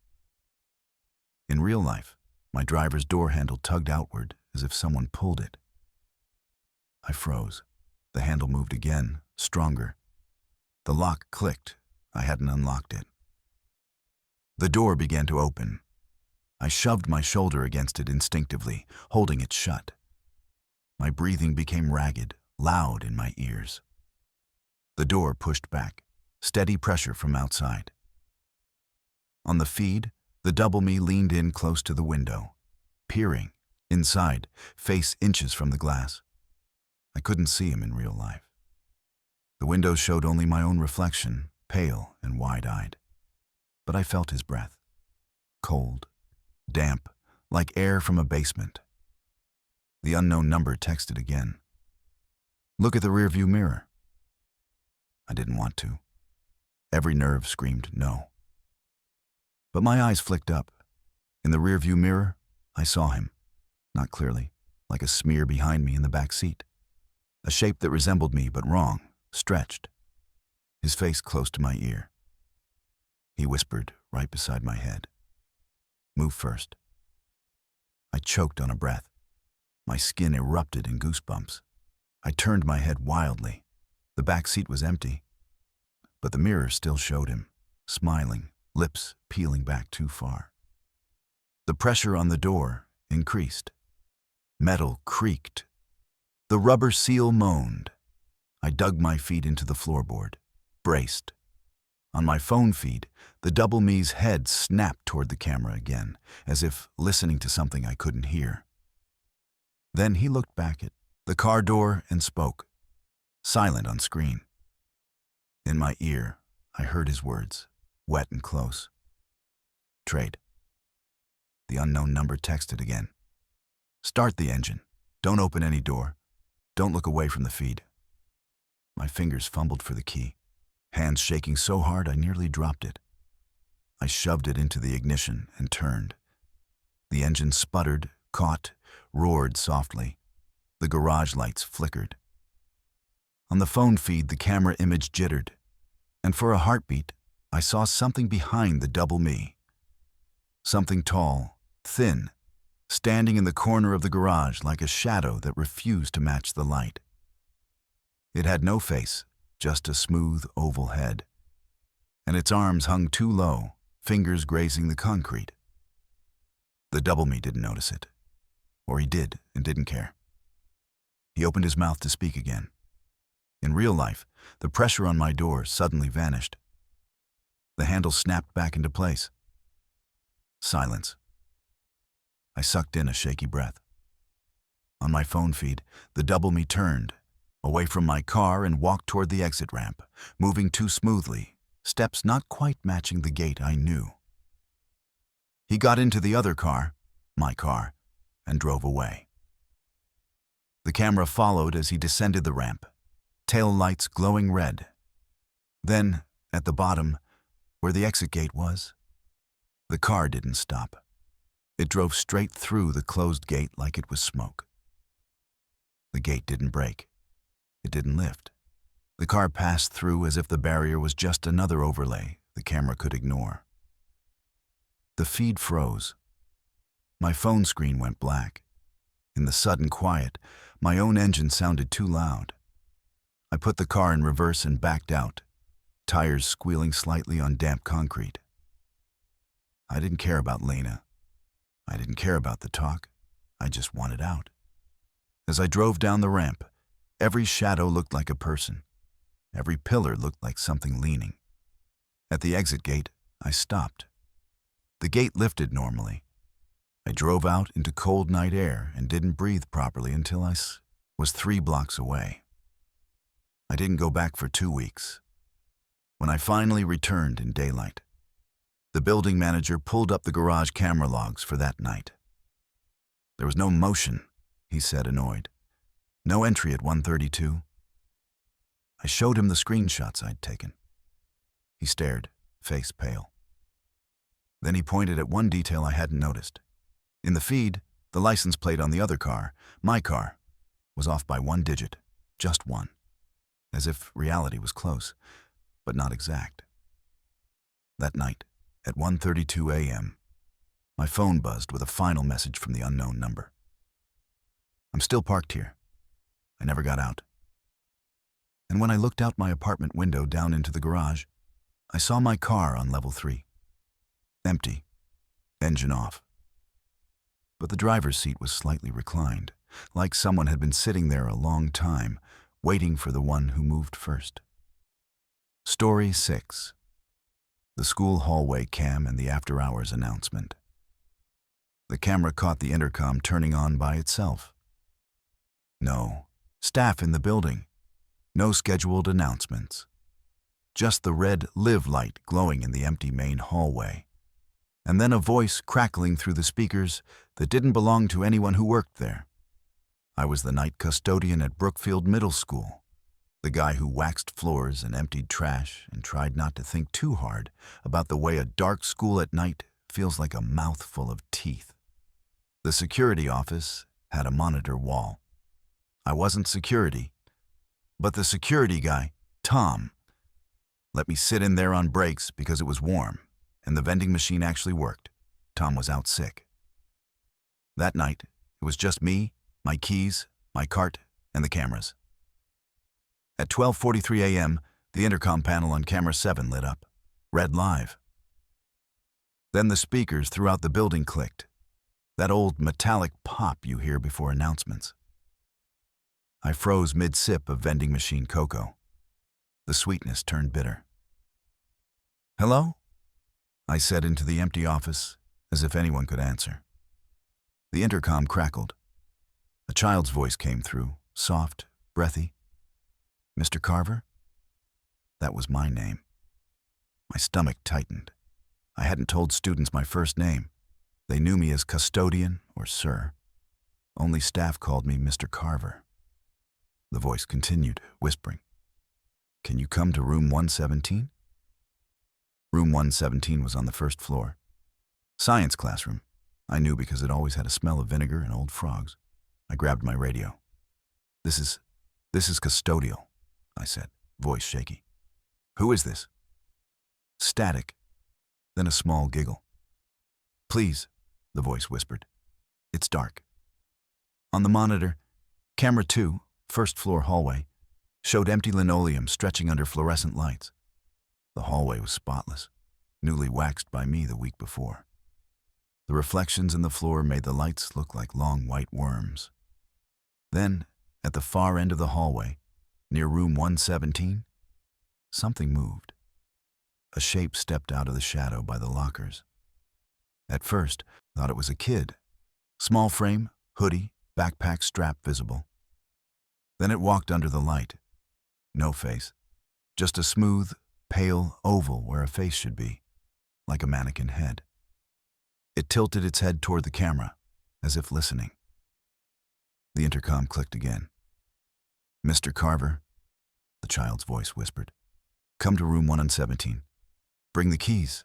A: In real life, my driver's door handle tugged outward as if someone pulled it. I froze. The handle moved again, stronger. The lock clicked. I hadn't unlocked it. The door began to open. I shoved my shoulder against it instinctively, holding it shut. My breathing became ragged, loud in my ears. The door pushed back, steady pressure from outside. On the feed, the double me leaned in close to the window, peering, inside, face inches from the glass. I couldn't see him in real life. The window showed only my own reflection, pale and wide-eyed. But I felt his breath. Cold, damp, like air from a basement. The unknown number texted again. Look at the rearview mirror. I didn't want to. Every nerve screamed no. But my eyes flicked up. In the rearview mirror, I saw him, not clearly, like a smear behind me in the back seat. A shape that resembled me but wrong, stretched. His face close to my ear. He whispered right beside my head. "Move first." I choked on a breath. My skin erupted in goosebumps. I turned my head wildly. The back seat was empty, but the mirror still showed him, smiling, lips peeling back too far. The pressure on the door increased. Metal creaked. The rubber seal moaned. I dug my feet into the floorboard, braced. On my phone feed, the double me's head snapped toward the camera again, as if listening to something I couldn't hear. Then he looked back at the car door and spoke, silent on screen. In my ear, I heard his words, wet and close. "Trade." The unknown number texted again. "Start the engine. Don't open any door. Don't look away from the feed." My fingers fumbled for the key, hands shaking so hard I nearly dropped it. I shoved it into the ignition and turned. The engine sputtered, caught, roared softly. The garage lights flickered. On the phone feed, the camera image jittered, and for a heartbeat, I saw something behind the double me. Something tall, thin, standing in the corner of the garage like a shadow that refused to match the light. It had no face, just a smooth oval head, and its arms hung too low, fingers grazing the concrete. The double me didn't notice it, or he did and didn't care. He opened his mouth to speak again. In real life, the pressure on my door suddenly vanished. The handle snapped back into place. Silence. I sucked in a shaky breath. On my phone feed, the double me turned, away from my car and walked toward the exit ramp, moving too smoothly, steps not quite matching the gait I knew. He got into the other car, my car, and drove away. The camera followed as he descended the ramp, tail lights glowing red. Then, at the bottom, where the exit gate was, the car didn't stop. It drove straight through the closed gate like it was smoke. The gate didn't break. It didn't lift. The car passed through as if the barrier was just another overlay the camera could ignore. The feed froze. My phone screen went black. In the sudden quiet, my own engine sounded too loud. I put the car in reverse and backed out, tires squealing slightly on damp concrete. I didn't care about Lena. I didn't care about the talk. I just wanted out. As I drove down the ramp, every shadow looked like a person. Every pillar looked like something leaning. At the exit gate, I stopped. The gate lifted normally. I drove out into cold night air and didn't breathe properly until I was 3 blocks away. I didn't go back for 2 weeks. When I finally returned in daylight, the building manager pulled up the garage camera logs for that night. "There was no motion," he said, annoyed. "No entry at 1:32. I showed him the screenshots I'd taken. He stared, face pale. Then he pointed at one detail I hadn't noticed. In the feed, the license plate on the other car, my car, was off by 1 digit, just 1, as if reality was close, but not exact. That night, at 1:32 a.m., my phone buzzed with a final message from the unknown number. "I'm still parked here. I never got out." And when I looked out my apartment window down into the garage, I saw my car on level 3. Empty, engine off. But the driver's seat was slightly reclined, like someone had been sitting there a long time, waiting for the one who moved first. Story 6. The school hallway cam and the after-hours announcement. The camera caught the intercom turning on by itself. No staff in the building. No scheduled announcements. Just the red live light glowing in the empty main hallway. And then a voice crackling through the speakers that didn't belong to anyone who worked there. I was the night custodian at Brookfield Middle School, The guy who waxed floors and emptied trash and tried not to think too hard about the way a dark school at night feels like a mouthful of teeth. The security office had a monitor wall. I wasn't security, but the security guy, Tom, let me sit in there on breaks because it was warm, and the vending machine actually worked. Tom was out sick. That night, it was just me, my keys, my cart, and the cameras. At 12:43 a.m., the intercom panel on camera 7 lit up, read live. Then the speakers throughout the building clicked, that old metallic pop you hear before announcements. I froze mid-sip of vending machine cocoa. The sweetness turned bitter. "Hello?" I said into the empty office, as if anyone could answer. The intercom crackled. A child's voice came through, soft, breathy. "Mr. Carver?" That was my name. My stomach tightened. I hadn't told students my first name. They knew me as custodian or sir. Only staff called me Mr. Carver. The voice continued, whispering, "Can you come to room 117? Room 117 was on the first floor. Science classroom. I knew because it always had a smell of vinegar and old frogs. I grabbed my radio. This is custodial," I said, voice shaky. "Who is this?" Static, then a small giggle. "Please," the voice whispered. "It's dark." On the monitor, camera 2, first floor hallway, showed empty linoleum stretching under fluorescent lights. The hallway was spotless, newly waxed by me the week before. The reflections in the floor made the lights look like long white worms. Then, at the far end of the hallway, near room 117, something moved. A shape stepped out of the shadow by the lockers. At first, I thought it was a kid. Small frame, hoodie, backpack strap visible. Then it walked under the light. No face. Just a smooth, pale oval where a face should be, like a mannequin head. It tilted its head toward the camera, as if listening. The intercom clicked again. "Mr. Carver," the child's voice whispered, "come to room 117. Bring the keys."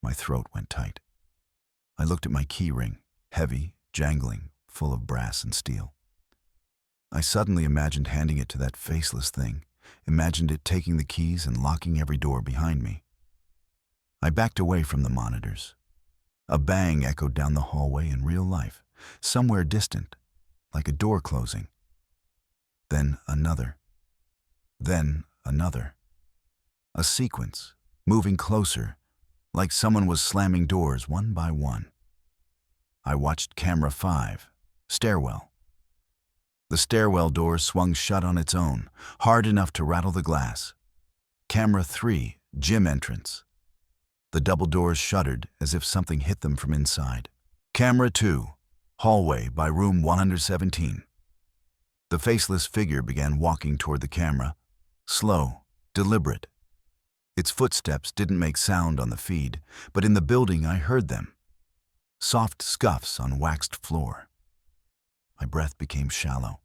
A: My throat went tight. I looked at my key ring, heavy, jangling, full of brass and steel. I suddenly imagined handing it to that faceless thing, imagined it taking the keys and locking every door behind me. I backed away from the monitors. A bang echoed down the hallway in real life, somewhere distant, like a door closing. Then another. Then another. A sequence, moving closer, like someone was slamming doors one by one. I watched camera 5, stairwell. The stairwell door swung shut on its own, hard enough to rattle the glass. Camera 3, gym entrance. The double doors shuddered as if something hit them from inside. Camera 2, hallway by room 117. The faceless figure began walking toward the camera, slow, deliberate. Its footsteps didn't make sound on the feed, but in the building I heard them. Soft scuffs on waxed floor. My breath became shallow.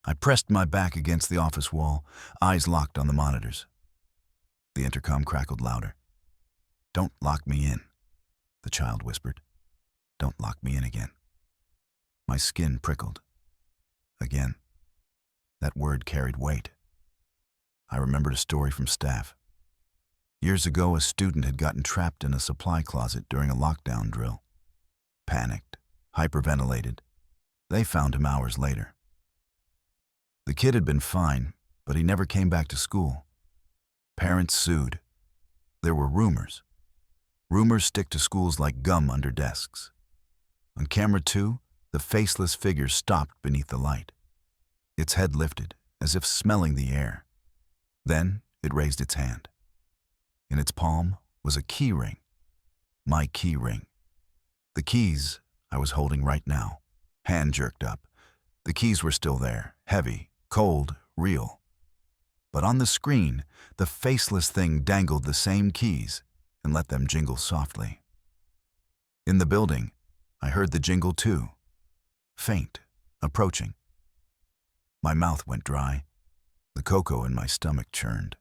A: I pressed my back against the office wall, eyes locked on the monitors. The intercom crackled louder. "Don't lock me in," the child whispered. "Don't lock me in again." My skin prickled. Again. That word carried weight. I remembered a story from staff. Years ago, a student had gotten trapped in a supply closet during a lockdown drill. Panicked, hyperventilated. They found him hours later. The kid had been fine, but he never came back to school. Parents sued. There were rumors. Rumors stick to schools like gum under desks. On camera 2, the faceless figure stopped beneath the light. Its head lifted, as if smelling the air. Then it raised its hand. In its palm was a key ring. My key ring. The keys I was holding right now. Hand jerked up. The keys were still there, heavy, cold, real. But on the screen, the faceless thing dangled the same keys and let them jingle softly. In the building, I heard the jingle too. Faint, approaching. My mouth went dry. The cocoa in my stomach churned.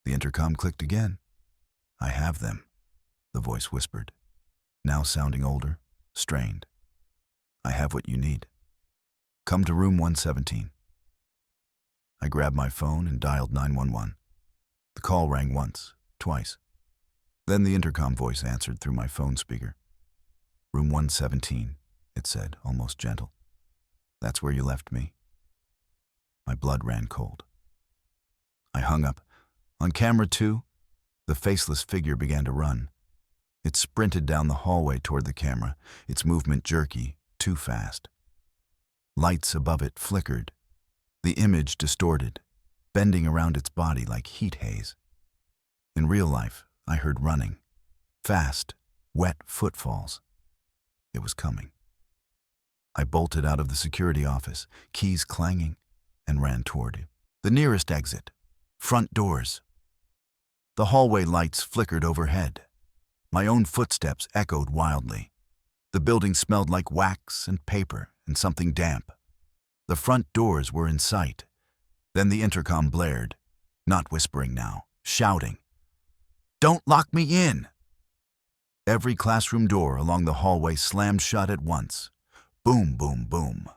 A: The intercom clicked again. "I have them," the voice whispered, now sounding older, strained. "I have what you need. Come to room 117. I grabbed my phone and dialed 911. The call rang once, twice. Then the intercom voice answered through my phone speaker. "Room 117, it said, almost gentle. "That's where you left me." My blood ran cold. I hung up. On camera 2, the faceless figure began to run. It sprinted down the hallway toward the camera, its movement jerky, too fast. Lights above it flickered, the image distorted, bending around its body like heat haze. In real life, I heard running. Fast, wet footfalls. It was coming. I bolted out of the security office, keys clanging, and ran toward it. The nearest exit. Front doors. The hallway lights flickered overhead. My own footsteps echoed wildly. The building smelled like wax and paper and something damp. The front doors were in sight. Then the intercom blared, not whispering now, shouting, "Don't lock me in!" Every classroom door along the hallway slammed shut at once. Boom, boom, boom.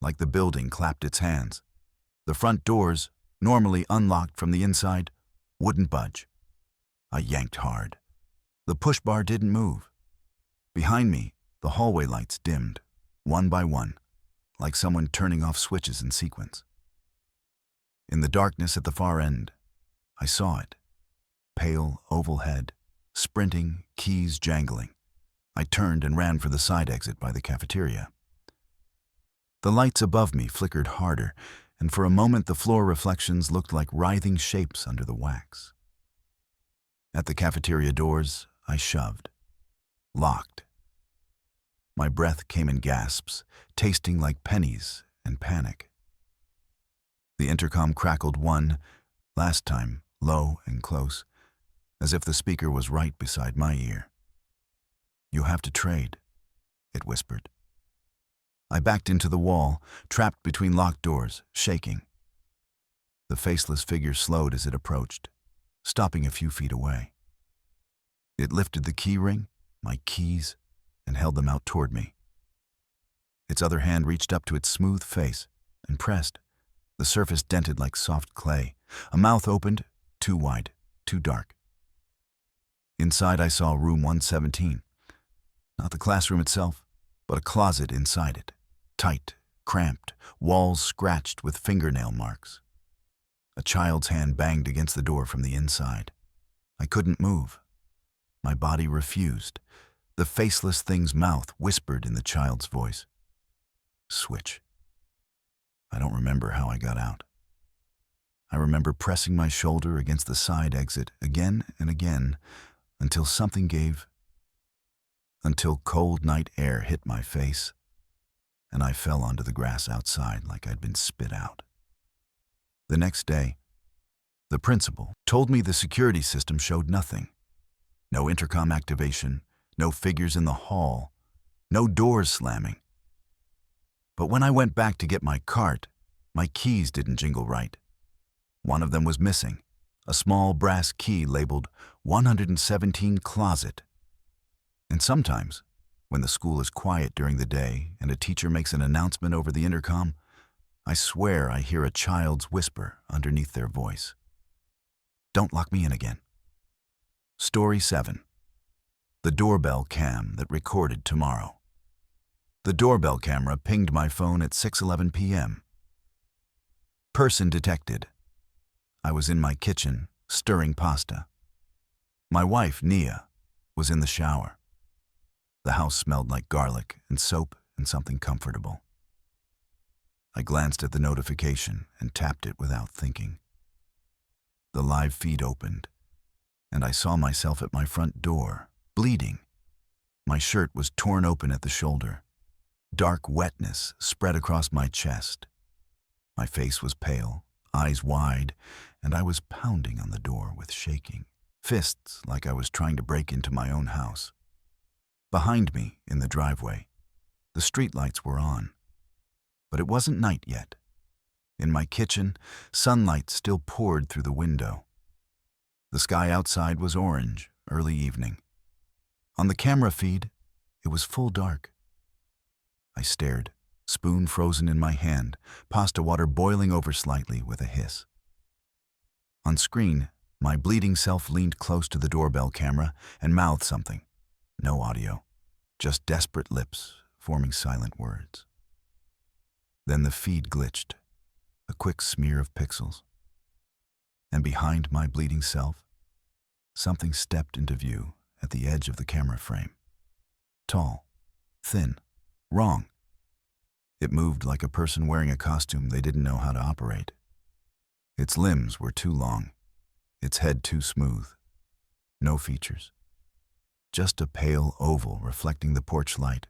A: Like the building clapped its hands. The front doors, normally unlocked from the inside, wouldn't budge. I yanked hard. The push bar didn't move. Behind me, the hallway lights dimmed, one by one, like someone turning off switches in sequence. In the darkness at the far end, I saw it. Pale, oval head, sprinting, keys jangling. I turned and ran for the side exit by the cafeteria. The lights above me flickered harder, and for a moment the floor reflections looked like writhing shapes under the wax. At the cafeteria doors, I shoved. Locked. My breath came in gasps, tasting like pennies and panic. The intercom crackled one, last time, low and close, as if the speaker was right beside my ear. "You have to trade," it whispered. I backed into the wall, trapped between locked doors, shaking. The faceless figure slowed as it approached, stopping a few feet away. It lifted the key ring, my keys, and held them out toward me. Its other hand reached up to its smooth face and pressed, the surface dented like soft clay. A mouth opened, too wide, too dark. Inside I saw room 117. Not the classroom itself, but a closet inside it. Tight, cramped, walls scratched with fingernail marks. A child's hand banged against the door from the inside. I couldn't move. My body refused. The faceless thing's mouth whispered in the child's voice. "Switch." I don't remember how I got out. I remember pressing my shoulder against the side exit again and again until something gave, until cold night air hit my face, and I fell onto the grass outside like I'd been spit out. The next day, the principal told me the security system showed nothing. No intercom activation, no figures in the hall, no doors slamming. But when I went back to get my cart, my keys didn't jingle right. One of them was missing, a small brass key labeled 117 Closet. And sometimes, when the school is quiet during the day and a teacher makes an announcement over the intercom, I swear I hear a child's whisper underneath their voice. "Don't lock me in again." Story 7. The doorbell cam that recorded tomorrow. The doorbell camera pinged my phone at 6:11 p.m. Person detected. I was in my kitchen, stirring pasta. My wife, Nia, was in the shower. The house smelled like garlic and soap and something comfortable. I glanced at the notification and tapped it without thinking. The live feed opened, and I saw myself at my front door, bleeding. My shirt was torn open at the shoulder. Dark wetness spread across my chest. My face was pale, eyes wide, and I was pounding on the door with shaking fists like I was trying to break into my own house. Behind me, in the driveway, the streetlights were on. But it wasn't night yet. In my kitchen, sunlight still poured through the window. The sky outside was orange, early evening. On the camera feed, it was full dark. I stared, spoon frozen in my hand, pasta water boiling over slightly with a hiss. On screen, my bleeding self leaned close to the doorbell camera and mouthed something. No audio, just desperate lips forming silent words. Then the feed glitched, a quick smear of pixels. And behind my bleeding self, something stepped into view at the edge of the camera frame. Tall, thin, wrong. It moved like a person wearing a costume they didn't know how to operate. Its limbs were too long, its head too smooth. No features. Just a pale oval reflecting the porch light.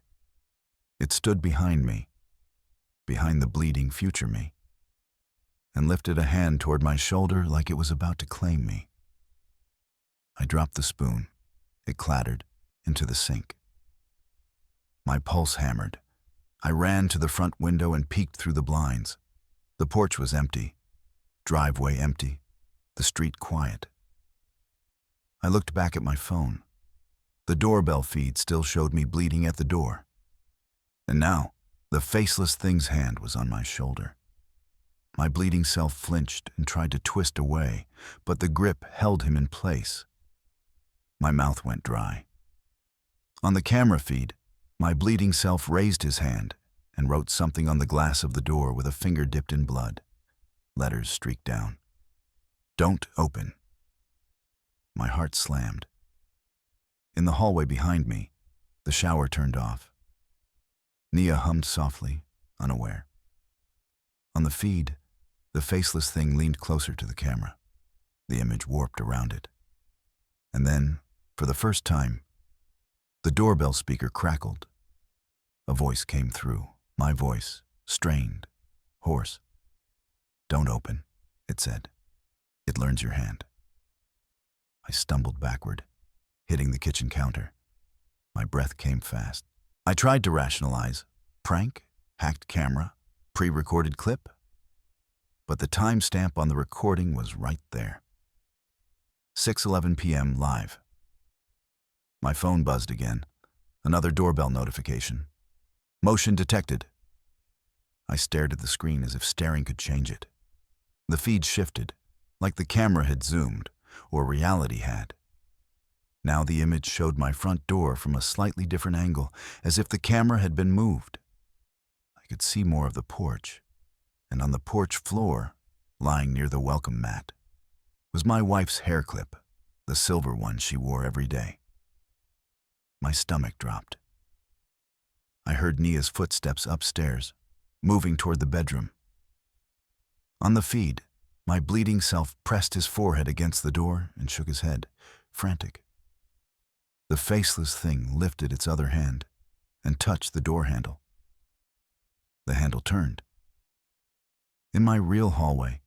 A: It stood behind me, behind the bleeding future me, and lifted a hand toward my shoulder like it was about to claim me. I dropped the spoon. It clattered into the sink. My pulse hammered. I ran to the front window and peeked through the blinds. The porch was empty, driveway empty, the street quiet. I looked back at my phone. The doorbell feed still showed me bleeding at the door. And now, the faceless thing's hand was on my shoulder. My bleeding self flinched and tried to twist away, but the grip held him in place. My mouth went dry. On the camera feed, my bleeding self raised his hand and wrote something on the glass of the door with a finger dipped in blood. Letters streaked down. Don't open. My heart slammed. In the hallway behind me, the shower turned off. Nia hummed softly, unaware. On the feed, the faceless thing leaned closer to the camera. The image warped around it. And then, for the first time, the doorbell speaker crackled. A voice came through, my voice, strained, hoarse. Don't open, it said. It learns your hand. I stumbled backward, hitting the kitchen counter. My breath came fast. I tried to rationalize. Prank? Hacked camera? Pre-recorded clip? But the timestamp on the recording was right there. 6:11 p.m. live. My phone buzzed again. Another doorbell notification. Motion detected. I stared at the screen as if staring could change it. The feed shifted, like the camera had zoomed, or reality had. Now the image showed my front door from a slightly different angle, as if the camera had been moved. I could see more of the porch, and on the porch floor, lying near the welcome mat, was my wife's hair clip, the silver one she wore every day. My stomach dropped. I heard Nia's footsteps upstairs, moving toward the bedroom. On the feed, my bleeding self pressed his forehead against the door and shook his head, frantic. The faceless thing lifted its other hand and touched the door handle. The handle turned. In my real hallway,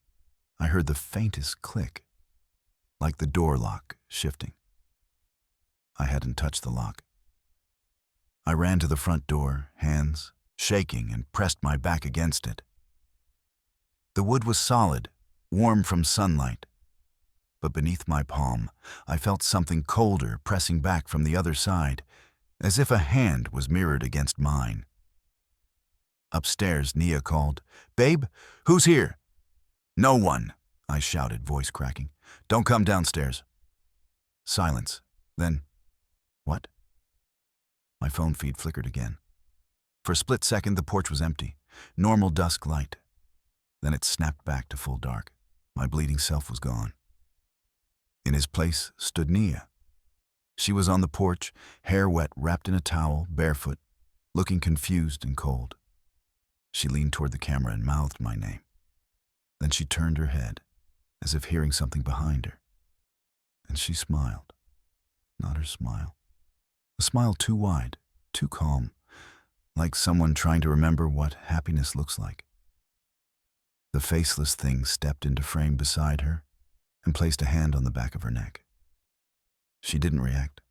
A: I heard the faintest click, like the door lock shifting. I hadn't touched the lock. I ran to the front door, hands shaking, and pressed my back against it. The wood was solid, warm from sunlight, but beneath my palm, I felt something colder pressing back from the other side, as if a hand was mirrored against mine. Upstairs, Nia called, "Babe, who's here?" "No one," I shouted, voice cracking. "Don't come downstairs." Silence. Then, what? My phone feed flickered again. For a split second, the porch was empty, normal dusk light. Then it snapped back to full dark. My bleeding self was gone. In his place stood Nia. She was on the porch, hair wet, wrapped in a towel, barefoot, looking confused and cold. She leaned toward the camera and mouthed my name. Then she turned her head, as if hearing something behind her. And she smiled. Not her smile. A smile too wide, too calm, like someone trying to remember what happiness looks like. The faceless thing stepped into frame beside her and placed a hand on the back of her neck. She didn't react.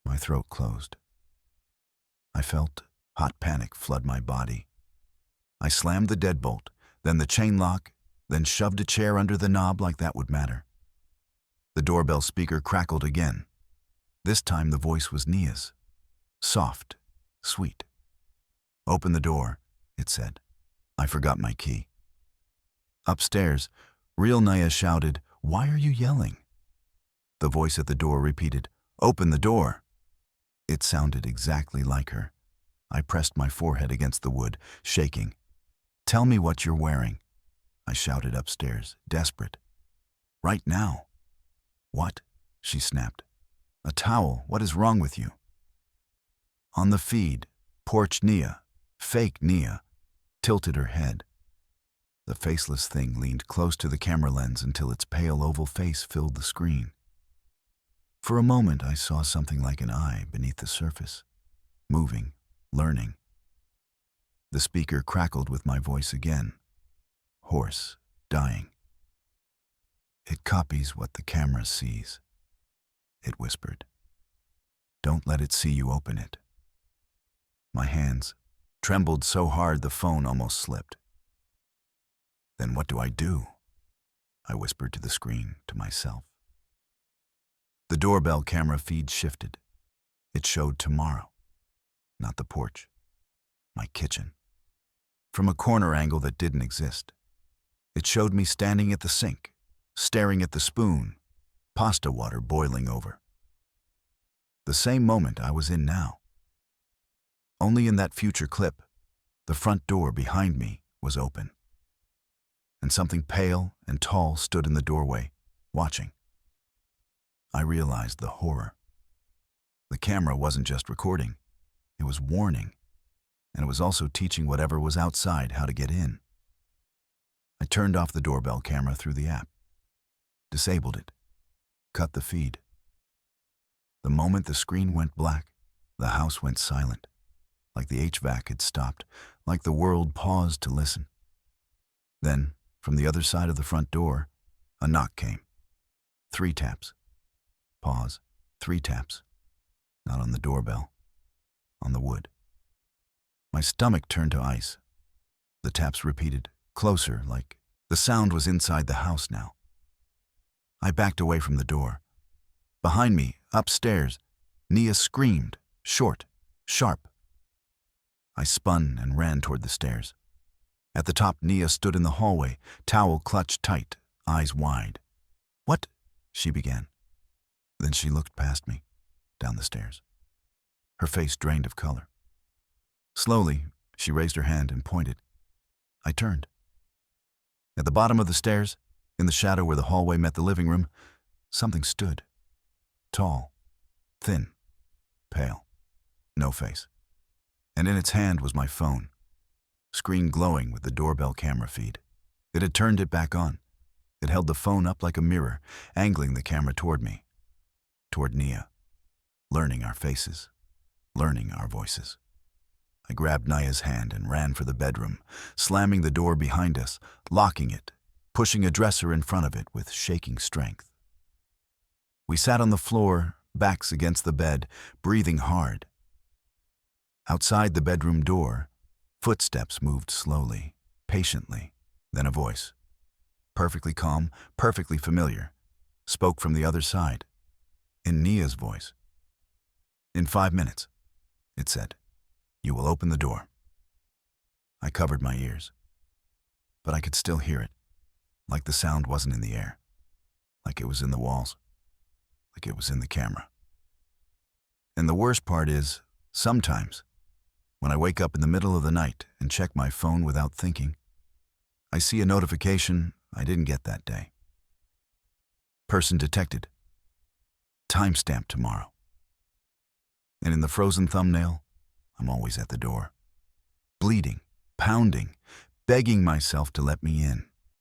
A: My throat closed. I felt hot panic flood my body. I slammed the deadbolt, then the chain lock, then shoved a chair under the knob like that would matter. The doorbell speaker crackled again. This time the voice was Nia's. Soft, sweet. "Open the door," it said. I forgot my key. Upstairs, real Nia shouted, "Why are you yelling?" The voice at the door repeated, "Open the door." It sounded exactly like her. I pressed my forehead against the wood, shaking. "Tell me what you're wearing," I shouted upstairs, desperate. "Right now." "What?" she snapped. "A towel. What is wrong with you?" On the feed, porch Nia, fake Nia, tilted her head. The faceless thing leaned close to the camera lens until its pale oval face filled the screen. For a moment, I saw something like an eye beneath the surface, moving, learning. The speaker crackled with my voice again, hoarse, dying. "It copies what the camera sees," it whispered. "Don't let it see you open it." My hands trembled so hard the phone almost slipped. "Then what do I do?" I whispered to the screen, to myself. The doorbell camera feed shifted. It showed tomorrow, not the porch, my kitchen. From a corner angle that didn't exist. It showed me standing at the sink, staring at the spoon, pasta water boiling over. The same moment I was in now. Only in that future clip, the front door behind me was open. And something pale and tall stood in the doorway, watching. I realized the horror. The camera wasn't just recording, it was warning, and it was also teaching whatever was outside how to get in. I turned off the doorbell camera through the app, disabled it, cut the feed. The moment the screen went black, the house went silent, like the HVAC had stopped, like the world paused to listen. Then, from the other side of the front door, a knock came. 3 taps. Pause. 3 taps. Not on the doorbell. On the wood. My stomach turned to ice. The taps repeated, closer, like the sound was inside the house now. I backed away from the door. Behind me, upstairs, Nia screamed, short, sharp. I spun and ran toward the stairs. At the top, Nia stood in the hallway, towel clutched tight, eyes wide. "What?" she began. Then she looked past me, down the stairs. Her face drained of color. Slowly, she raised her hand and pointed. I turned. At the bottom of the stairs, in the shadow where the hallway met the living room, something stood. Tall, thin, pale, no face. And in its hand was my phone, screen glowing with the doorbell camera feed. It had turned it back on. It held the phone up like a mirror, angling the camera toward me. Toward Nia, learning our faces, learning our voices. I grabbed Nia's hand and ran for the bedroom, slamming the door behind us, locking it, pushing a dresser in front of it with shaking strength. We sat on the floor, backs against the bed, breathing hard. Outside the bedroom door, footsteps moved slowly, patiently, then a voice, perfectly calm, perfectly familiar, spoke from the other side. In Nia's voice. "In 5 minutes," it said, "you will open the door." I covered my ears, but I could still hear it, like the sound wasn't in the air, like it was in the walls, like it was in the camera. And the worst part is, sometimes, when I wake up in the middle of the night and check my phone without thinking, I see a notification I didn't get that day. Person detected. Timestamp tomorrow. And in the frozen thumbnail, I'm always at the door, bleeding, pounding, begging myself to let me in.